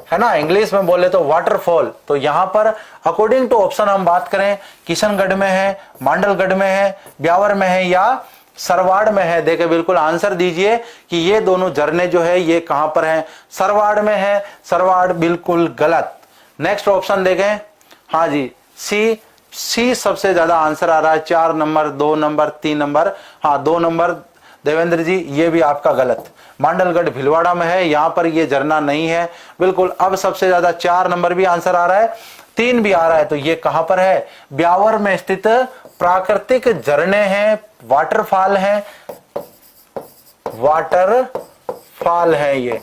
है ना, इंग्लिश में बोले तो वाटरफॉल। तो यहां पर अकॉर्डिंग टू ऑप्शन हम बात करें, किशनगढ़ में है, मांडलगढ़ में है, ब्यावर में है या सरवाड़ में है? देखिए बिल्कुल आंसर दीजिए कि ये दोनों झरने जो है ये कहां पर हैं? सरवाड़ में है। सरवाड़ बिल्कुल गलत। नेक्स्ट ऑप्शन देखें, हाँ जी, सी सबसे ज्यादा आंसर आ रहा है। 4 नंबर, 2 नंबर, 3 नंबर, हाँ 2 नंबर देवेंद्र जी, ये भी आपका गलत। मांडलगढ़ भीलवाड़ा में है, यहां पर ये झरना नहीं है। बिल्कुल, अब सबसे ज्यादा 4 नंबर भी आंसर आ रहा है, 3 भी आ रहा है, तो ये कहां पर है? ब्यावर में स्थित प्राकृतिक झरने हैं, वाटरफॉल हैं, वाटरफॉल है ये।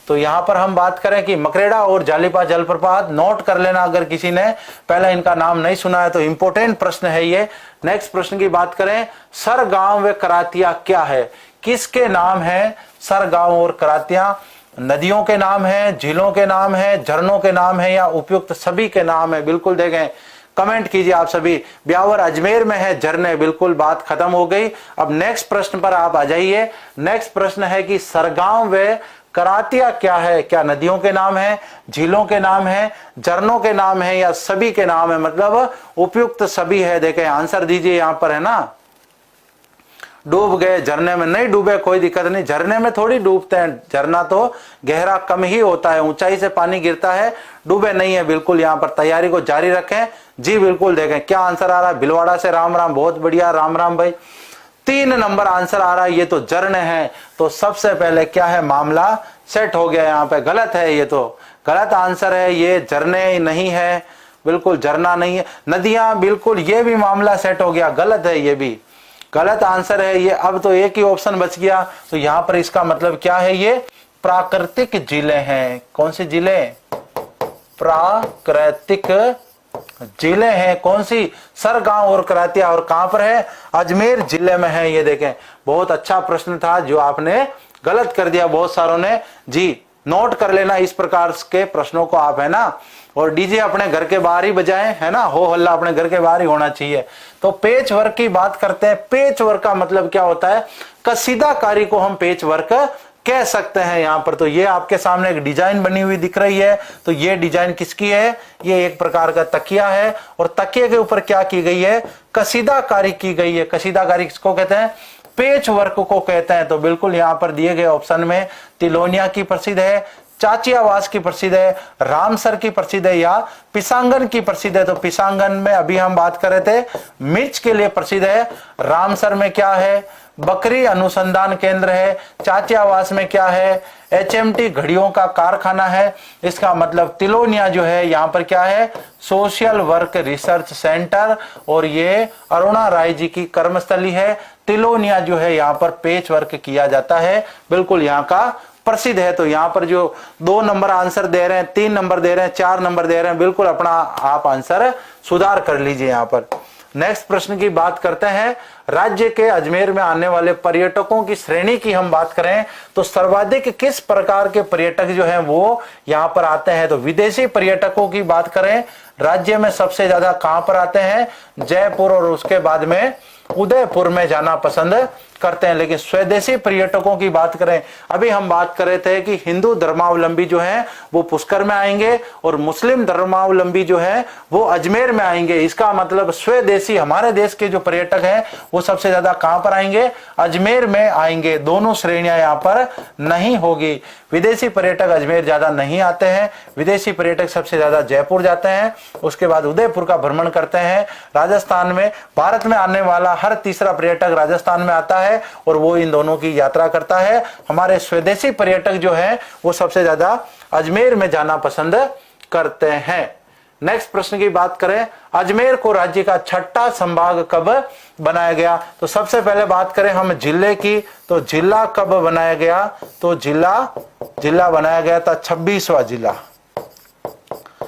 तो यहां पर हम बात करें कि मकरेड़ा और झालिपा जलप्रपात, नोट कर लेना अगर किसी ने पहले इनका नाम नहीं सुना है तो इंपॉर्टेंट प्रश्न है ये। नेक्स्ट प्रश्न की बात करें, सरगांव व करातिया क्या है? किसके नाम है सरगांव और करातिया? नदियों के नाम है, झीलों के नाम है, झरनों के नाम है या उपयुक्त सभी के नाम है? बिल्कुल देखें, कमेंट कीजिए आप सभी। ब्यावर अजमेर में है झरने, बिल्कुल बात खत्म हो गई। अब नेक्स्ट प्रश्न पर आप आ जाइए। नेक्स्ट प्रश्न है कि सरगांव व करातिया क्या है? क्या नदियों के नाम है, झीलों के नाम है, झरनों के नाम है या सभी के नाम है? मतलब उपयुक्त सभी है। देखें आंसर दीजिए, यहां पर है ना, डूब गए झरने में, नहीं डूबे कोई दिक्कत नहीं, झरने में थोड़ी डूबते हैं, झरना तो गहरा कम ही होता है, ऊंचाई से पानी गिरता है, डूबे नहीं है। बिल्कुल यहां पर तैयारी को जारी रखें जी। बिल्कुल देखें क्या आंसर आ रहा है, भीलवाड़ा से राम राम, बहुत बढ़िया, राम राम भाई। 3 नंबर आंसर आ रहा है, ये तो झरने हैं। तो सबसे पहले क्या है, मामला सेट हो गया। यहाँ पे गलत है, ये तो गलत आंसर है, ये झरने नहीं है, बिल्कुल झरना नहीं है। नदियां, बिल्कुल ये भी मामला सेट हो गया, गलत है, ये भी गलत आंसर है ये। अब तो एक ही ऑप्शन बच गया, तो यहां पर इसका मतलब क्या है, ये प्राकृतिक जिले हैं। कौन सी जिले? प्राकृतिक जिले हैं। कौन सी? सरगांव और करातिया, और कहां पर है? अजमेर जिले में है। ये देखें, बहुत अच्छा प्रश्न था जो आपने गलत कर दिया बहुत सारों ने जी। नोट कर लेना इस प्रकार के प्रश्नों को आप, है ना। और डीजे अपने घर के बाहर ही बजाएं, है ना, हो हल्ला अपने घर के बाहर ही होना चाहिए। तो पेच वर्क की बात करते हैं। पेच वर्क का मतलब क्या होता है? कसीदाकारी को हम पेच वर्क कह सकते हैं। यहां पर तो ये आपके सामने एक डिजाइन बनी हुई दिख रही है, तो ये डिजाइन किसकी है? ये एक प्रकार का तकिया है, और तकिए के ऊपर क्या की गई है? कसीदाकारी की गई है। कसीदाकारी किसको कहते हैं? पेच वर्क को कहते हैं। तो बिल्कुल यहां पर दिए गए ऑप्शन में तिलोनिया की प्रसिद्ध है, चाचियावास की प्रसिद्ध है, रामसर की प्रसिद्ध है या पिसांगन की प्रसिद्ध है? तो पिसांगन में अभी हम बात कर रहे थे, मिर्च के लिए प्रसिद्ध है। रामसर में क्या है? बकरी अनुसंधान केंद्र है। चाचियावास में क्या है? HMT घड़ियों का कारखाना है। इसका मतलब तिलोनिया जो है यहाँ पर क्या है? सोशल वर्क रिसर्च सेंटर, और ये अरुणा राय जी की कर्मस्थली है। तिलोनिया जो है यहाँ पर पेच वर्क किया जाता है, बिल्कुल यहाँ का प्रसिद्ध है। तो यहाँ पर जो 2 नंबर आंसर दे रहे हैं, 3 नंबर दे रहे हैं, 4 नंबर दे रहे हैं, बिल्कुल अपना आप आंसर सुधार कर लीजिए। यहाँ पर नेक्स्ट प्रश्न की बात करते हैं। राज्य के अजमेर में आने वाले पर्यटकों की श्रेणी की हम बात करें तो सर्वाधिक किस प्रकार के पर्यटक जो हैं वो यहाँ पर आते हैं? तो विदेशी पर्यटकों की बात करें, राज्य में सबसे ज्यादा कहां पर आते हैं? जयपुर, और उसके बाद में उदयपुर में जाना पसंद करते हैं। लेकिन स्वदेशी पर्यटकों की बात करें, अभी हम बात कर रहे थे कि हिंदू धर्मावलंबी जो हैं वो पुष्कर में आएंगे, और मुस्लिम धर्मावलंबी जो हैं वो अजमेर में आएंगे। इसका मतलब स्वदेशी हमारे देश के जो पर्यटक हैं वो सबसे ज्यादा कहां पर आएंगे? अजमेर में आएंगे। दोनों श्रेणियां यहाँ पर नहीं होगी। विदेशी पर्यटक अजमेर ज्यादा नहीं आते हैं, विदेशी पर्यटक सबसे ज्यादा जयपुर जाते हैं, उसके बाद उदयपुर का भ्रमण करते हैं। राजस्थान में, भारत में आने वाला हर तीसरा पर्यटक राजस्थान में आता है, और वो इन दोनों की यात्रा करता है। हमारे स्वदेशी पर्यटक जो हैं वो सबसे ज्यादा अजमेर में जाना पसंद करते हैं। नेक्स्ट प्रश्न की बात करें, अजमेर को राज्य का छठा संभाग कब बनाया गया? तो सबसे पहले बात करें हम जिले की, तो जिला कब बनाया गया? तो जिला बनाया गया था 26वां जिला।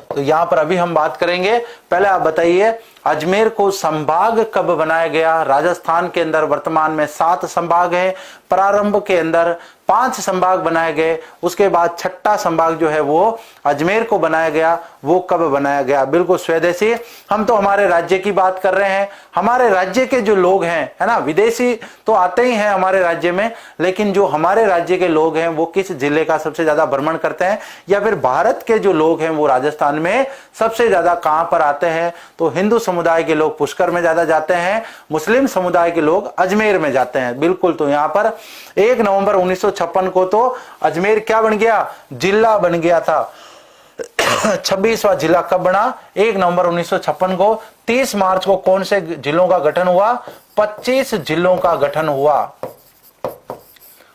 तो यहां पर अभी हम बात करेंगे, पहले आप बताइए अजमेर को संभाग कब बनाया गया? राजस्थान के अंदर वर्तमान में 7 संभाग हैं, प्रारंभ के अंदर 5 संभाग बनाए गए, उसके बाद छठा संभाग जो है वो अजमेर को बनाया गया। वो कब बनाया गया? बिल्कुल स्वदेशी। हम तो हमारे राज्य की बात कर रहे हैं, हमारे राज्य के जो लोग हैं, है ना, विदेशी तो आते ही हैं हमारे राज्य में, लेकिन जो हमारे राज्य के लोग हैं वो किस जिले का सबसे ज्यादा भ्रमण करते हैं, या फिर भारत के जो लोग हैं वो राजस्थान में सबसे ज्यादा कहां पर आते हैं? तो हिंदू समुदाय के लोग पुष्कर में ज्यादा जाते हैं, मुस्लिम समुदाय के लोग अजमेर में जाते हैं। बिल्कुल। तो यहां पर 1 नवंबर 1956 को तो अजमेर क्या बन गया? जिला बन गया था। 26वां जिला कब बना? 1 नवंबर 1956 को। 30 मार्च को कौन से जिलों का गठन हुआ? 25 जिलों का गठन हुआ।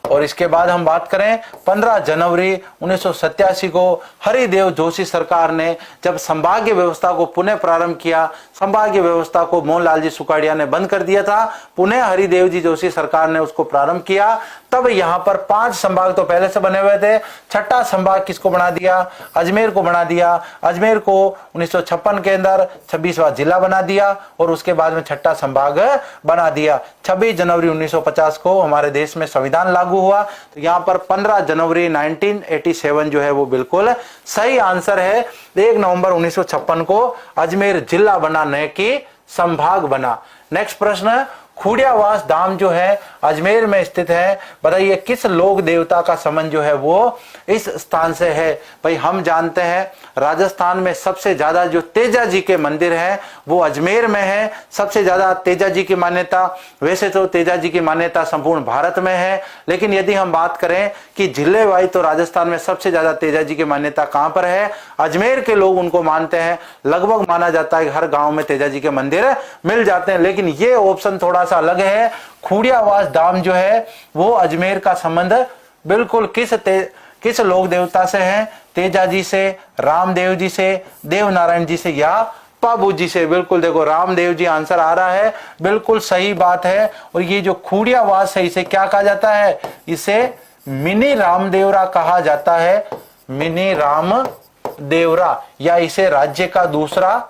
और इसके बाद हम बात करें 15 जनवरी 1987 को हरिदेव जोशी सरकार ने जब संभागीय व्यवस्था को पुनः प्रारंभ किया, संभागीय व्यवस्था को मोहनलाल जी सुखाड़िया ने बंद कर दिया था, पुनः हरिदेव जी जोशी सरकार ने उसको प्रारंभ किया। तब यहां पर 5 संभाग तो पहले से बने हुए थे, छठा संभाग किसको बना दिया? अजमेर को बना दिया। अजमेर को 1956 के अंदर 26वां जिला बना दिया और उसके बाद में छठा संभाग बना दिया। 26 जनवरी 1950 को हमारे देश में संविधान लागू हुआ। तो यहां पर 15 जनवरी 1987 जो है वो बिल्कुल सही आंसर है। 1 नवंबर 1956 को अजमेर जिला बना, न कि संभाग बना। नेक्स्ट प्रश्न, खुडियावास धाम जो है अजमेर में स्थित है, बताइए किस लोक देवता का संबंध जो है वो इस स्थान से है? भाई हम जानते हैं राजस्थान में सबसे ज्यादा जो तेजा जी के मंदिर हैं वो अजमेर में है। सबसे ज्यादा तेजा जी की मान्यता, वैसे तो तेजा जी की मान्यता संपूर्ण भारत में है, लेकिन यदि हम बात करें कि जिले वाइज तो राजस्थान में सबसे ज्यादा तेजा जी की मान्यता कहां पर है? अजमेर के लोग उनको मानते हैं। लगभग माना जाता है कि हर गांव में तेजा जी के मंदिर मिल जाते हैं, लेकिन ये ऑप्शन थोड़ा सा अलग है। खुडियावास धाम जो है वो अजमेर का संबंध बिल्कुल किस लोक देवता से है? तेजा जी से, रामदेव जी से, देव नारायण जी से, या पाबू जी से? बिल्कुल देखो रामदेव जी आंसर आ रहा है, बिल्कुल सही बात है। और ये जो खुडियावास है इसे क्या कहा जाता है? इसे मिनी रामदेवरा कहा जाता है, मिनी रामदेवरा, या इसे राज्य का दूसरा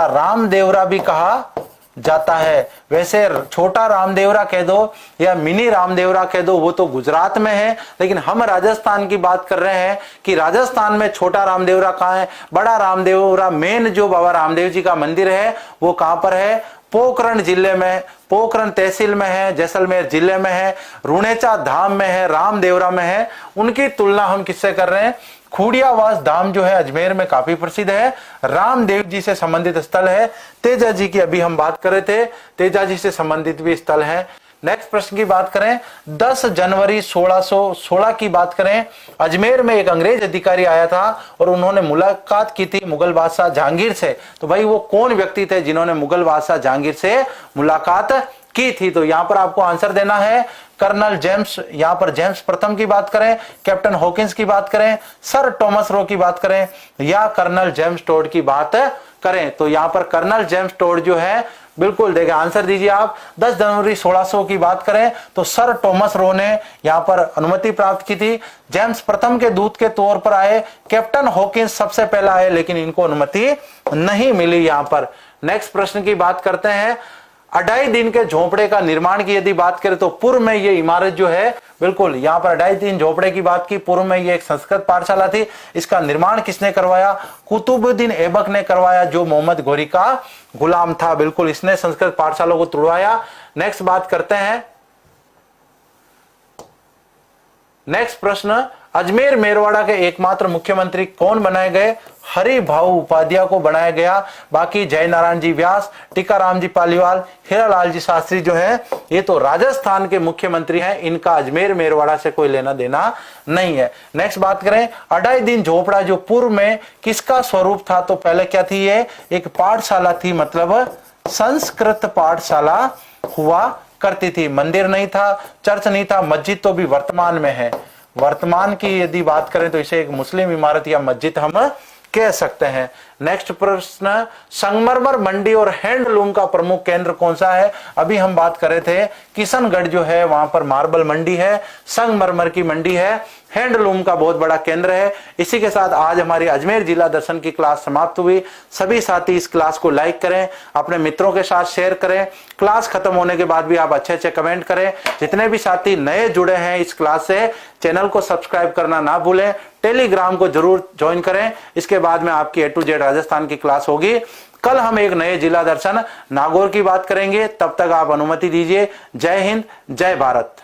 रामदेवरा भी कहा जाता है। वैसे छोटा रामदेवरा कह दो या मिनी रामदेवरा कह दो, वो तो गुजरात में है, लेकिन हम राजस्थान की बात कर रहे हैं कि राजस्थान में छोटा रामदेवरा कहाँ है? बड़ा रामदेवरा मेन जो बाबा रामदेव जी का मंदिर है वो कहां पर है? पोखरण जिले में, पोखरण तहसील में है, जैसलमेर जिले में है, रुणेचा धाम में है, रामदेवरा में है। उनकी तुलना हम किससे कर रहे हैं? खुडियावास धाम जो है अजमेर में काफी प्रसिद्ध है, रामदेव जी से संबंधित स्थल है। तेजा जी की अभी हम बात कर रहे थे, तेजा जी से संबंधित भी स्थल है। नेक्स्ट प्रश्न की बात करें, 10 जनवरी 1616 की बात करें, अजमेर में एक अंग्रेज अधिकारी आया था और उन्होंने मुलाकात की थी मुगल बादशाह जहांगीर से। तो भाई वो कौन व्यक्ति थे जिन्होंने मुगल बादशाह जहांगीर से मुलाकात की थी? तो यहां पर आपको आंसर देना है कर्नल जेम्स, यहां पर जेम्स प्रथम की बात करें, कैप्टन हॉकिंस की बात करें, सर टॉमस रो की बात करें, या कर्नल जेम्स टोड की बात करें। तो यहां पर कर्नल जेम्स टोड जो है, बिल्कुल देखिए आंसर दीजिए आप। 10 जनवरी 1600 की बात करें तो सर टॉमस रो ने यहां पर अनुमति प्राप्त की थी। जेम्स प्रथम के दूत के तौर पर आए, कैप्टन हॉकिंस सबसे पहला आए, लेकिन इनको अनुमति नहीं मिली यहां पर। नेक्स्ट प्रश्न की बात करते हैं, 2.5 दिन के झोपड़े का निर्माण की यदि बात करें तो पूर्व में ये इमारत जो है, बिल्कुल यहां पर 2.5 दिन झोपड़े की बात की, पूर्व में ये एक संस्कृत पाठशाला थी। इसका निर्माण किसने करवाया? कुतुबुद्दीन ऐबक ने करवाया, जो मोहम्मद घोरी का गुलाम था। बिल्कुल इसने संस्कृत पाठशाला को तुड़वाया। नेक्स्ट बात करते हैं, नेक्स्ट प्रश्न, अजमेर मेरवाड़ा के एकमात्र मुख्यमंत्री कौन बनाए गए? हरिभाऊ उपाध्याय को बनाया गया। बाकी जय नारायण जी व्यास, टीकाराम जी पालीवाल, हीरालाल जी शास्त्री जो है ये तो राजस्थान के मुख्यमंत्री हैं, इनका अजमेर मेरवाड़ा से कोई लेना देना नहीं है। नेक्स्ट बात करें, 2.5 दिन झोपड़ा जो पूर्व में किसका स्वरूप था? तो पहले क्या थी? ये एक पाठशाला थी, मतलब संस्कृत पाठशाला हुआ करती थी। मंदिर नहीं था, चर्च नहीं था, मस्जिद तो भी वर्तमान में है, वर्तमान की यदि बात करें तो इसे एक मुस्लिम इमारत या मस्जिद हम कह सकते हैं। नेक्स्ट प्रश्न, संगमरमर मंडी और हैंडलूम का प्रमुख केंद्र कौन सा है? अभी हम बात कर रहे थे किशनगढ़ जो है वहां पर मार्बल मंडी है, संगमरमर की मंडी है, हैंडलूम का बहुत बड़ा केंद्र है। इसी के साथ आज हमारी अजमेर जिला दर्शन की क्लास समाप्त हुई। सभी साथी इस क्लास को लाइक करें, अपने मित्रों के साथ शेयर करें। क्लास खत्म होने के बाद भी आप अच्छे अच्छे कमेंट करें। जितने भी साथी नए जुड़े हैं इस क्लास से, चैनल को सब्सक्राइब करना ना भूलें, टेलीग्राम को जरूर ज्वाइन करें। इसके बाद में आपकी A to Z राजस्थान की क्लास होगी। कल हम एक नए जिला दर्शन नागौर की बात करेंगे। तब तक आप अनुमति दीजिए। जय हिंद, जय भारत।